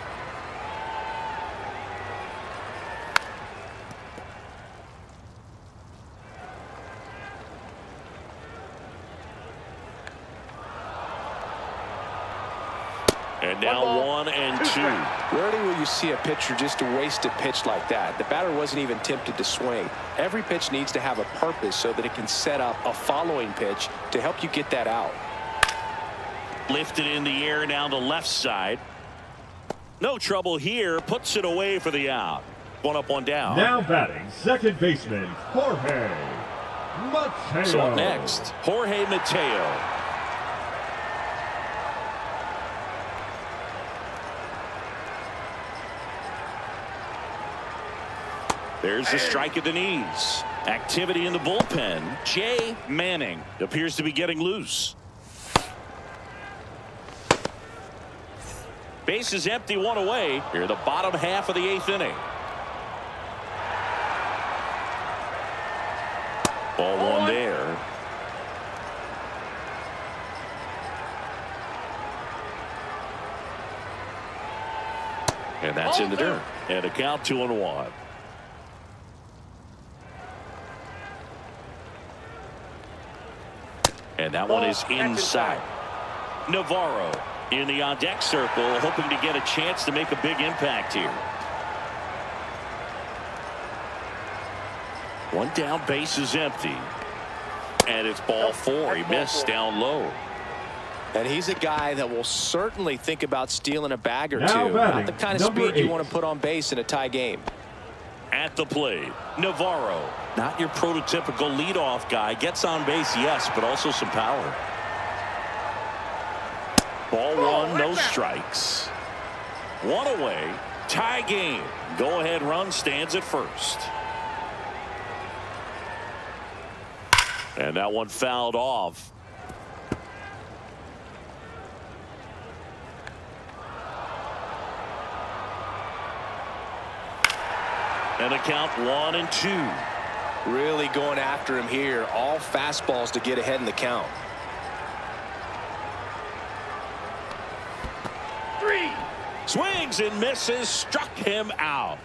And now 1 and 2. Rarely will you see a pitcher just waste a pitch like that. The batter wasn't even tempted to swing. Every pitch needs to have a purpose so that it can set up a following pitch to help you get that out. Lifted in the air down the left side. No trouble here. Puts it away for the out. 1 up, 1 down. Now batting, second baseman, Jorge Mateo. So up next, Jorge Mateo. There's the strike at the knees. Activity in the bullpen. Jay Manning appears to be getting loose. Base is empty, 1 away. Here, the bottom half of the 8th inning. Ball 1 there. And that's in the dirt. And a count 2-1. And that one is inside. Navarro in the on-deck circle, hoping to get a chance to make a big impact here. 1 down, base is empty. And it's ball 4. He missed down low. And he's a guy that will certainly think about stealing a bag or Now two. batting, Not the kind of number speed you 8. want to put on base in a tie game. At the plate, Navarro, not your prototypical leadoff guy. Gets on base, yes, but also some power. Ball 1, no strikes. 1 away, tie game. Go-ahead run stands at first. And that one fouled off. And a count 1 and 2. Really going after him here. All fastballs to get ahead in the count. 3. Swings and misses. Struck him out.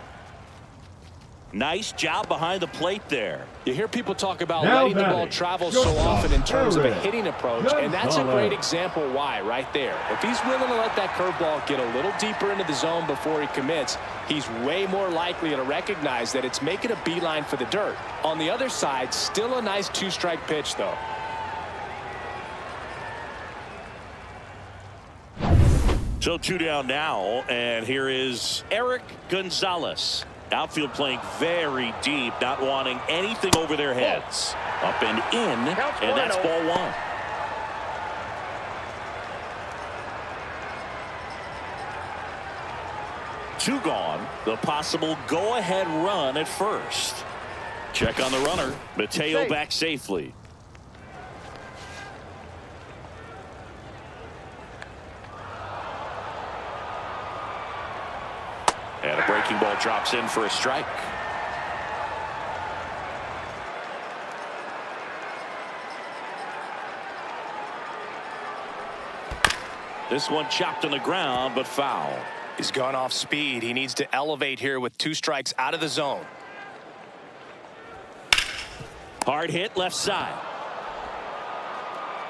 Nice job behind the plate there. You hear people talk about Now letting the ball batting, travel so shortstop, often in terms of a Serie. hitting approach, and that's a great example why right there. If he's willing to let that curveball get a little deeper into the zone before he commits, he's way more likely to recognize that it's making a beeline for the dirt. On the other side, still a nice two-strike pitch, though. So 2 down now, and here is Eric Gonzalez. Outfield playing very deep, not wanting anything over their heads. Up and in, and that's ball 1. Two gone. The possible go-ahead run at first. Check on the runner. Mateo back safely. And a breaking ball drops in for a strike. This one chopped on the ground, but foul. He's gone off speed. He needs to elevate here with 2 strikes out of the zone. Hard hit left side.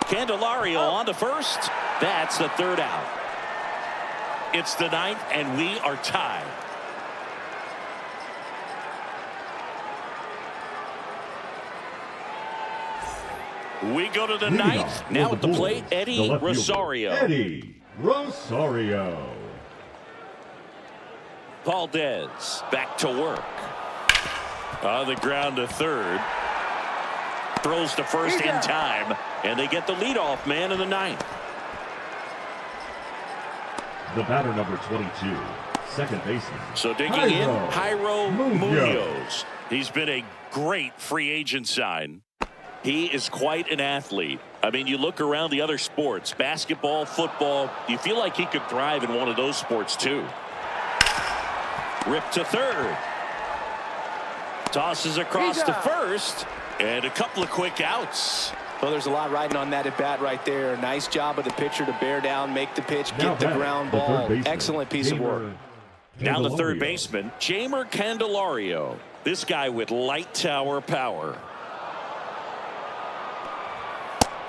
Candelario on to first. That's the 3rd out. It's the 9th, and we are tied. We go to the 9th. Now at the plate, Eddie Rosario. Eddie Rosario. Valdez back to work. On the ground to 3rd. Throws to first in time, and they get the leadoff man in the 9th. The batter number 22, second baseman. So digging in, Jairo Munoz. He's been a great free agent sign. He is quite an athlete. I mean, you look around the other sports, basketball, football, you feel like he could thrive in one of those sports too. Ripped to 3rd. Tosses across to first, and a couple of quick outs. Well, there's a lot riding on that at bat right there. Nice job of the pitcher to bear down, make the pitch, get the ground ball. Excellent piece of work. Now the 3rd baseman, Jeimer Candelario. This guy with light tower power.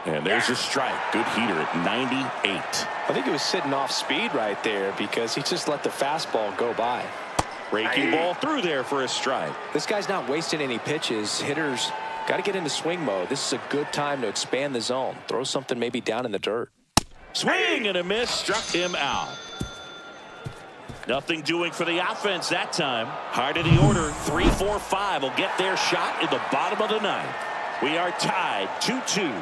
And there's a strike. Good heater at 98. I think he was sitting off speed right there because he just let the fastball go by. Breaking ball through there for a strike. This guy's not wasting any pitches. Hitters got to get into swing mode. This is a good time to expand the zone. Throw something maybe down in the dirt. Swing and a miss. Struck him out. Nothing doing for the offense that time. Heart of the order. 3, 4, 5 will get their shot in the bottom of the 9th. We are tied 2-2.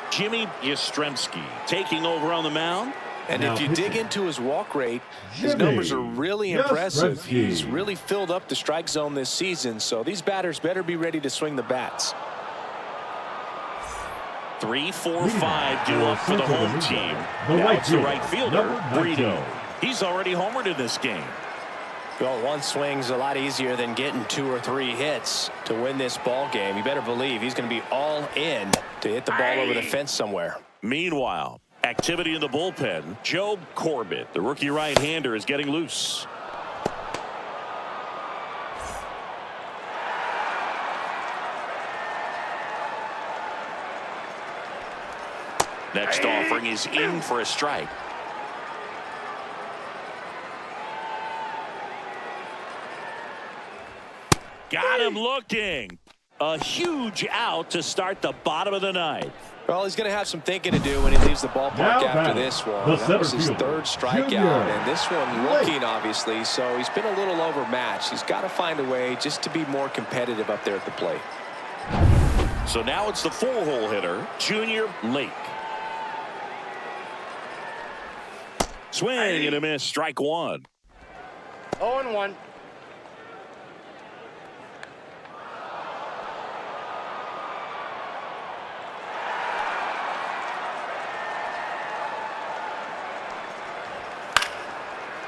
Jimmy Yastrzemski taking over on the mound. And if you dig into his walk rate, his numbers are really impressive. He's really filled up the strike zone this season, so these batters better be ready to swing the bats. 3, 4, 5 due up for the home team. Now it's the right fielder, Brito. He's already homered in this game. Well, 1 swing's a lot easier than getting 2 or 3 hits to win this ball game. You better believe he's going to be all in to hit the ball over the fence somewhere. Meanwhile, activity in the bullpen. Joe Corbett, the rookie right-hander, is getting loose. Next offering is in for a strike. Got him looking. A huge out to start the bottom of the 9th. Well, he's going to have some thinking to do when he leaves the ballpark after this one. That was his 3rd strikeout, and this one looking, obviously, so he's been a little overmatched. He's got to find a way just to be more competitive up there at the plate. So now it's the 4-hole hitter, Junior Lake. Swing and a miss, strike 1. 0-1.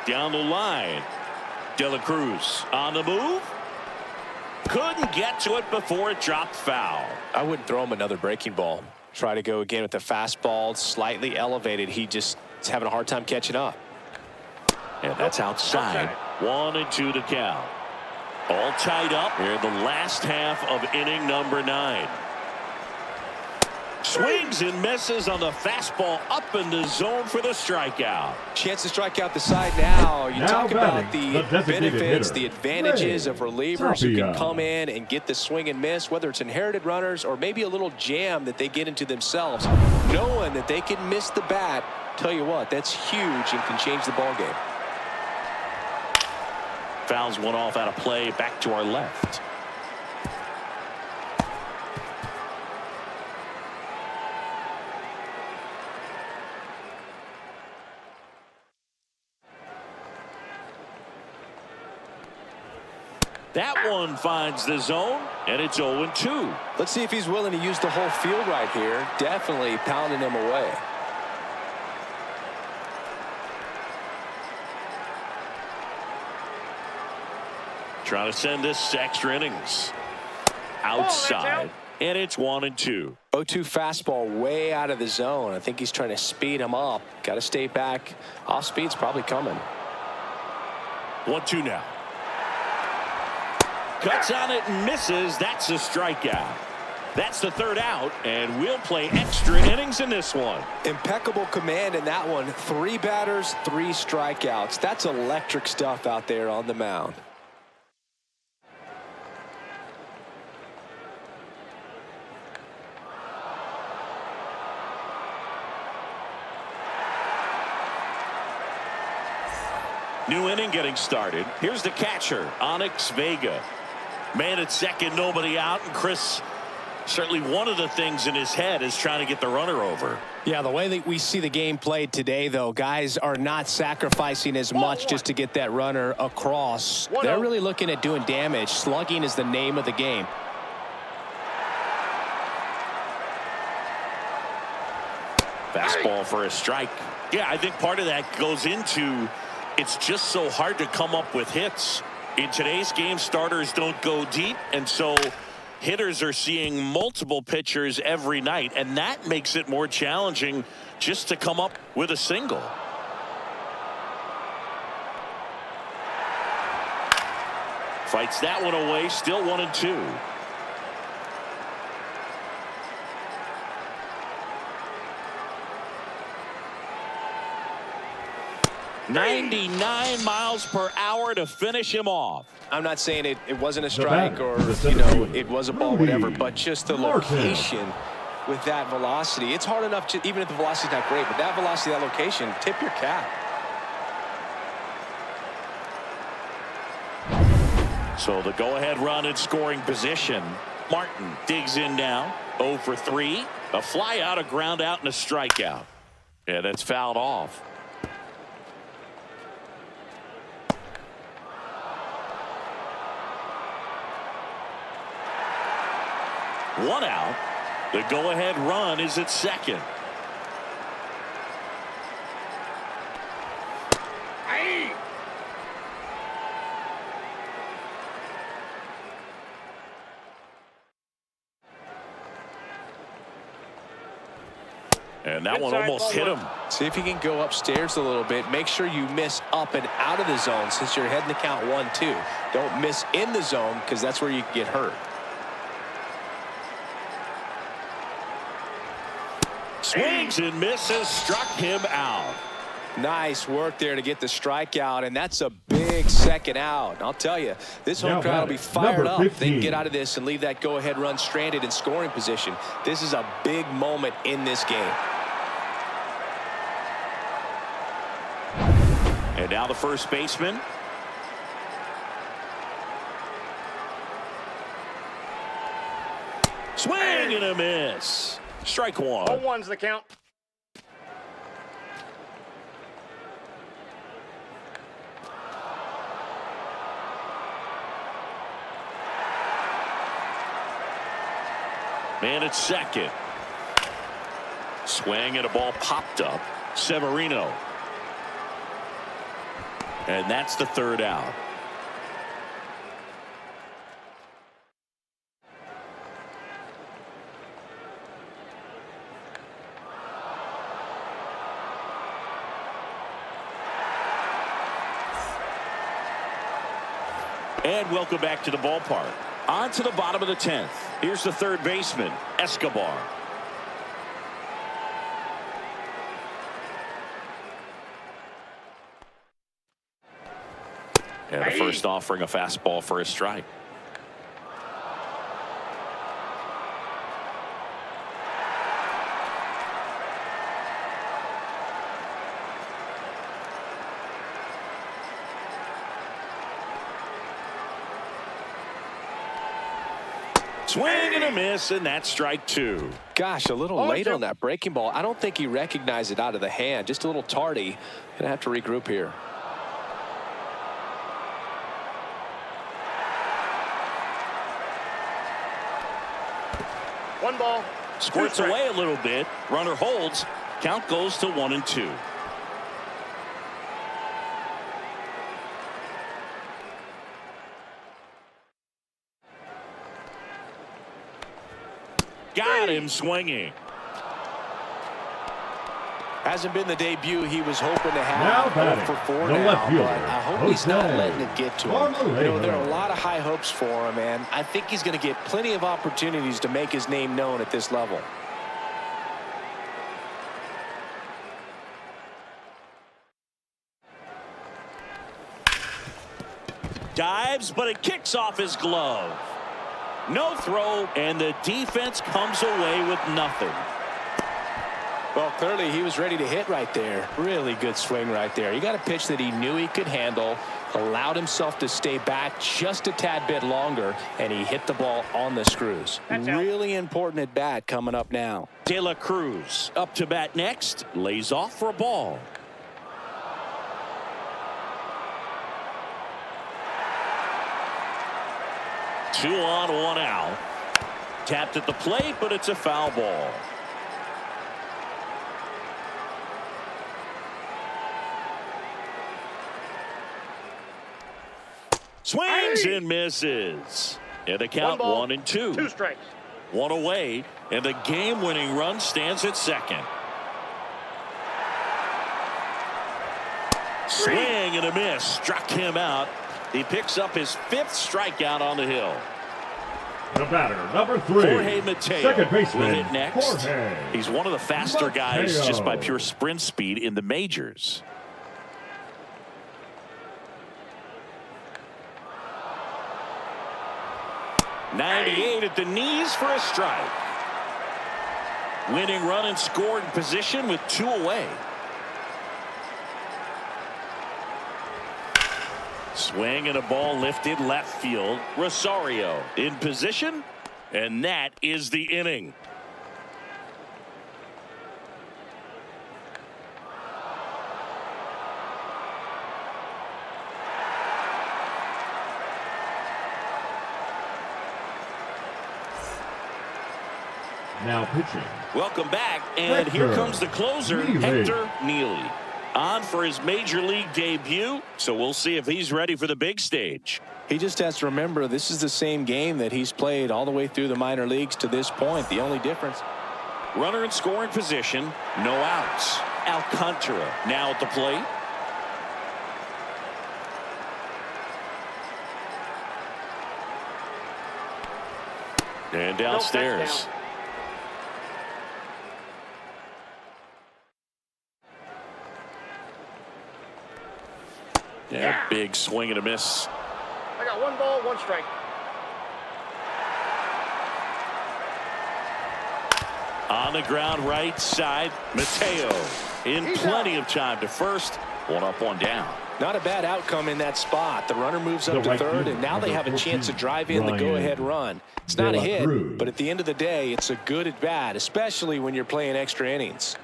Down the line. De La Cruz on the move. Couldn't get to it before it dropped foul. I wouldn't throw him another breaking ball. Try to go again with the fastball, slightly elevated. He just is having a hard time catching up. And that's outside. 1-2 to count. All tied up here in the last half of inning number 9. Swings and misses on the fastball up in the zone for the strikeout. Chance to strike out the side now. You talk about the benefits, hitter. the advantages of relievers who can come in and get the swing and miss, whether it's inherited runners or maybe a little jam that they get into themselves. Knowing that they can miss the bat, tell you what, that's huge and can change the ball game. Fouls one off out of play, back to our left. That one finds the zone, and it's 0-2. Let's see if he's willing to use the whole field right here. Definitely pounding him away. Trying to send this to extra innings. Outside, and it's 1-2. 0-2 fastball way out of the zone. I think he's trying to speed him up. Got to stay back. Off speed's probably coming. 1-2 now. Cuts on it and misses. That's a strikeout. That's the third out, and we'll play extra innings in this one. Impeccable command in that one. 3 batters, 3 strikeouts. That's electric stuff out there on the mound. New inning getting started. Here's the catcher, Onyx Vega. Man at second, nobody out, and Chris, certainly one of the things in his head is trying to get the runner over. Yeah, the way that we see the game played today, though, guys are not sacrificing as much just to get that runner across. They're really looking at doing damage. Slugging is the name of the game. Fastball for a strike. Yeah, I think part of that goes into it's just so hard to come up with hits. In today's game, starters don't go deep, and so hitters are seeing multiple pitchers every night, and that makes it more challenging just to come up with a single. Fights that one away, still 1-2. .99 miles per hour to finish him off. I'm not saying it wasn't a strike or, you know, it was a ball, whatever, but just the location with that velocity. It's hard enough to, even if the velocity's not great, but that velocity, that location, tip your cap. So the go-ahead run in scoring position. Martin digs in now. 0 for 3. A fly out, a ground out, and a strikeout. And it's fouled off. One out. The go-ahead run is at second. And that one almost hit him. See if you can go upstairs a little bit. Make sure you miss up and out of the zone since you're heading to count 1-2. Don't miss in the zone because that's where you can get hurt. Swings and misses, struck him out. Nice work there to get the strikeout, and that's a big second out. And I'll tell you, this home crowd will be fired up. They can get out of this and leave that go-ahead run stranded in scoring position. This is a big moment in this game. And now the first baseman. Swing and a miss. Strike one. 0-1's the count. Man at second. Swing and a ball popped up. Severino. And that's the third out. And welcome back to the ballpark. On to the bottom of the 10th. Here's the third baseman, Escobar. And the first offering a fastball for a strike. Swing and a miss, and that's strike 2. Gosh, a little late on that breaking ball. I don't think he recognized it out of the hand. Just a little tardy. Gonna have to regroup here. One ball. Squirts away a little bit. Runner holds. Count goes to 1-2. Got him swinging. Hasn't been the debut he was hoping to have. Now batting, for 4 the now, left fielder, but I hope he's not Jose letting it get to him. Mlb. You know, there are a lot of high hopes for him, and I think he's going to get plenty of opportunities to make his name known at this level. Dives, but it kicks off his glove. No throw, and the defense comes away with nothing. Well, clearly he was ready to hit right there. Really good swing right there. He got a pitch that he knew he could handle, allowed himself to stay back just a tad bit longer, and he hit the ball on the screws. Really important at bat coming up now. De La Cruz up to bat next, lays off for a ball. Two on, one out. Tapped at the plate, but it's a foul ball. Swings and misses. And the count 1-2. 2 strikes. One away, and the game-winning run stands at second. Swing and a miss. Struck him out. He picks up his 5th strikeout on the hill. The batter, number 3. Jorge Mateo Second baseman, will hit next. Jorge He's one of the faster guys Mateo. just by pure sprint speed in the majors. .98 at the knees for a strike. Winning run and scoring position with 2 away. Swing and a ball lifted left field. Rosario in position, and that is the inning. Now pitching. Welcome back, and here comes the closer, Hector Neely. On for his major league debut, so we'll see if he's ready for the big stage. He just has to remember this is the same game that he's played all the way through the minor leagues to this point. The only difference. Runner in scoring position, no outs. Alcantara now at the plate. And downstairs. Yeah, big swing and a miss. I got 1 ball, 1 strike. On the ground right side, Mateo in plenty of time to first. 1 up, 1 down. Not a bad outcome in that spot. The runner moves up to third, and now they have a chance to drive in the go-ahead run. It's not a hit, but at the end of the day, it's a good at bat, especially when you're playing extra innings.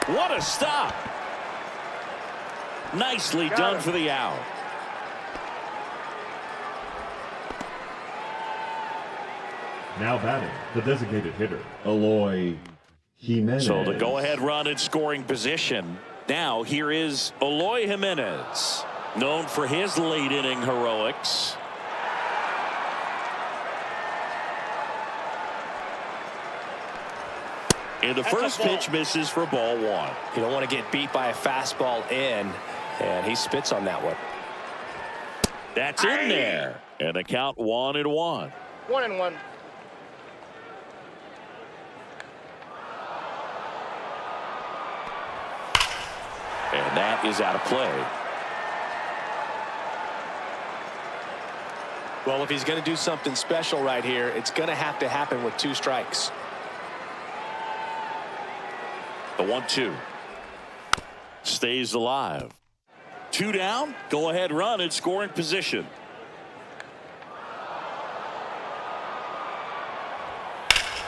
What a stop. Nicely done for the out. Now batting, the designated hitter, Eloy Jimenez. So the go-ahead run in scoring position. Now here is Eloy Jimenez, known for his late inning heroics. And the first pitch misses for ball one. You don't want to get beat by a fastball in, and he spits on that one. That's in there. And the count 1-1. 1-1. And that is out of play. Well, if he's going to do something special right here, it's going to have to happen with 2 strikes. The 1-2 stays alive. 2 down. Go ahead run in scoring position.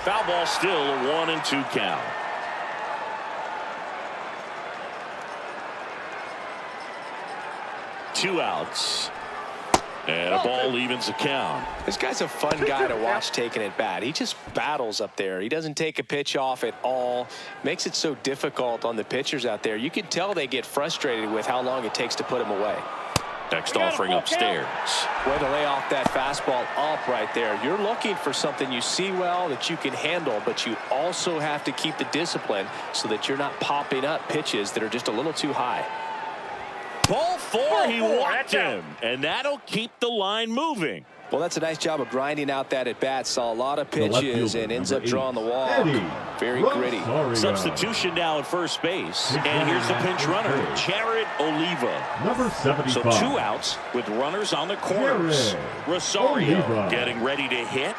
Foul ball, still a 1-2 count. Two outs. And a ball evens the count. This guy's a fun guy to watch taking at bat. He just battles up there. He doesn't take a pitch off at all. Makes it so difficult on the pitchers out there. You can tell they get frustrated with how long it takes to put him away. Next offering upstairs. Way to lay off that fastball up right there. You're looking for something you see well that you can handle, but you also have to keep the discipline so that you're not popping up pitches that are just a little too high. Ball 4, he walked him, and that'll keep the line moving. Well, that's a nice job of grinding out that at bat. Saw a lot of pitches and ends up drawing the walk. Very gritty. Substitution now at first base, and here's the pinch runner, Jared Oliva. Number 75. So 2 outs with runners on the corners. Rosario getting ready to hit.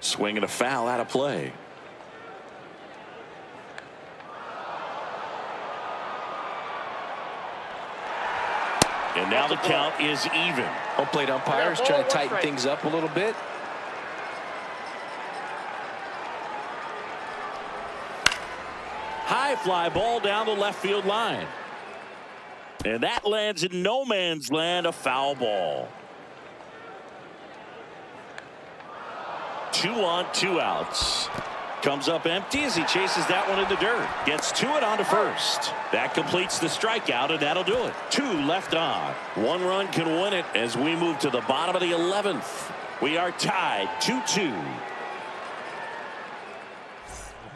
Swing and a foul out of play. And now the count is even. Home plate umpires trying to tighten things up a little bit. High fly ball down the left field line. And that lands in no man's land, a foul ball. 2 on, 2 outs. Comes up empty as he chases that one in the dirt. Gets to it onto first. That completes the strikeout, and that'll do it. 2 left on. 1 run can win it as we move to the bottom of the 11th. We are tied 2-2.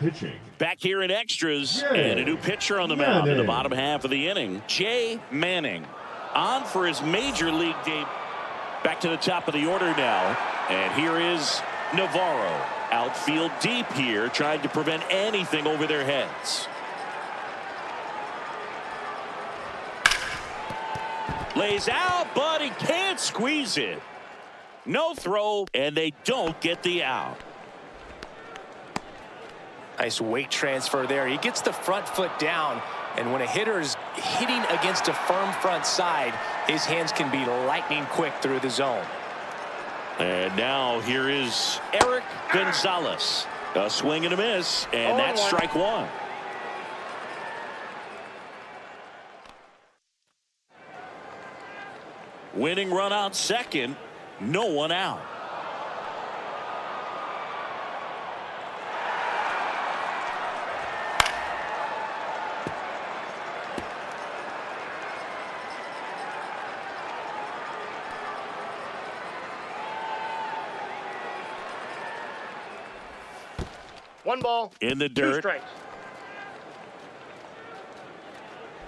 Pitching. Back here in extras, and a new pitcher on the mound in the bottom half of the inning. Jay Manning on for his major league debut. Back to the top of the order now, and here is Navarro. Outfield deep here, trying to prevent anything over their heads. Lays out, but he can't squeeze it. No throw, and they don't get the out. Nice weight transfer there. He gets the front foot down, and when a hitter is hitting against a firm front side, his hands can be lightning quick through the zone. And now here is Eric Gonzalez. A swing and a miss, and that's strike 1. Winning run on second, no one out. One ball. In the 2 dirt. strikes.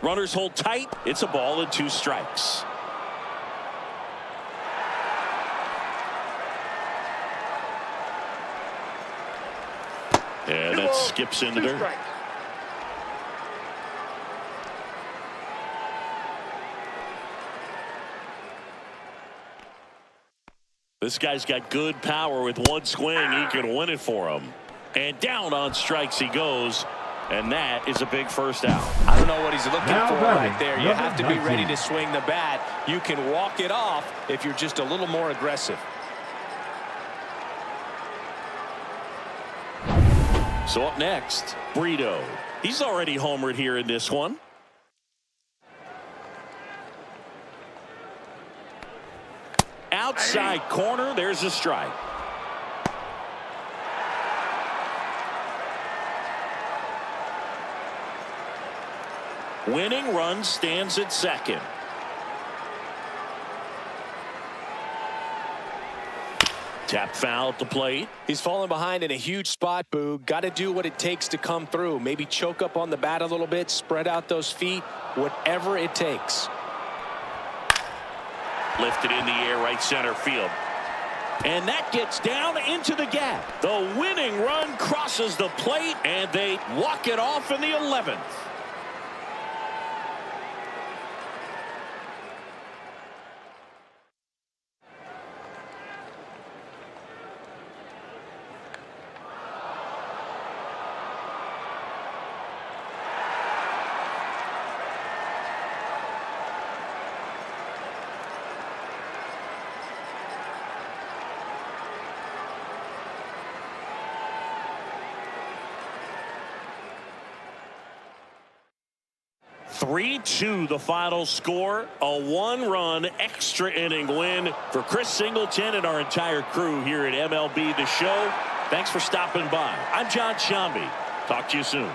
Runners hold tight. It's a ball and 2 strikes. And that skips in the dirt. Strikes. This guy's got good power. With 1 swing, he can win it for him. And down on strikes he goes. And that is a big first out. I don't know what he's looking for right there. You have to be ready to swing the bat. You can walk it off if you're just a little more aggressive. So up next, Brito. He's already homered here in this one. Outside corner, there's a strike. Winning run stands at second. Tap foul at the plate. He's falling behind in a huge spot, Boog. Got to do what it takes to come through. Maybe choke up on the bat a little bit, spread out those feet, whatever it takes. Lifted in the air, right center field. And that gets down into the gap. The winning run crosses the plate, and they walk it off in the 11th. (3-2) the final score. A one-run extra inning win for Chris Singleton and our entire crew here at MLB The Show. Thanks for stopping by. I'm John Shambi. Talk to you soon.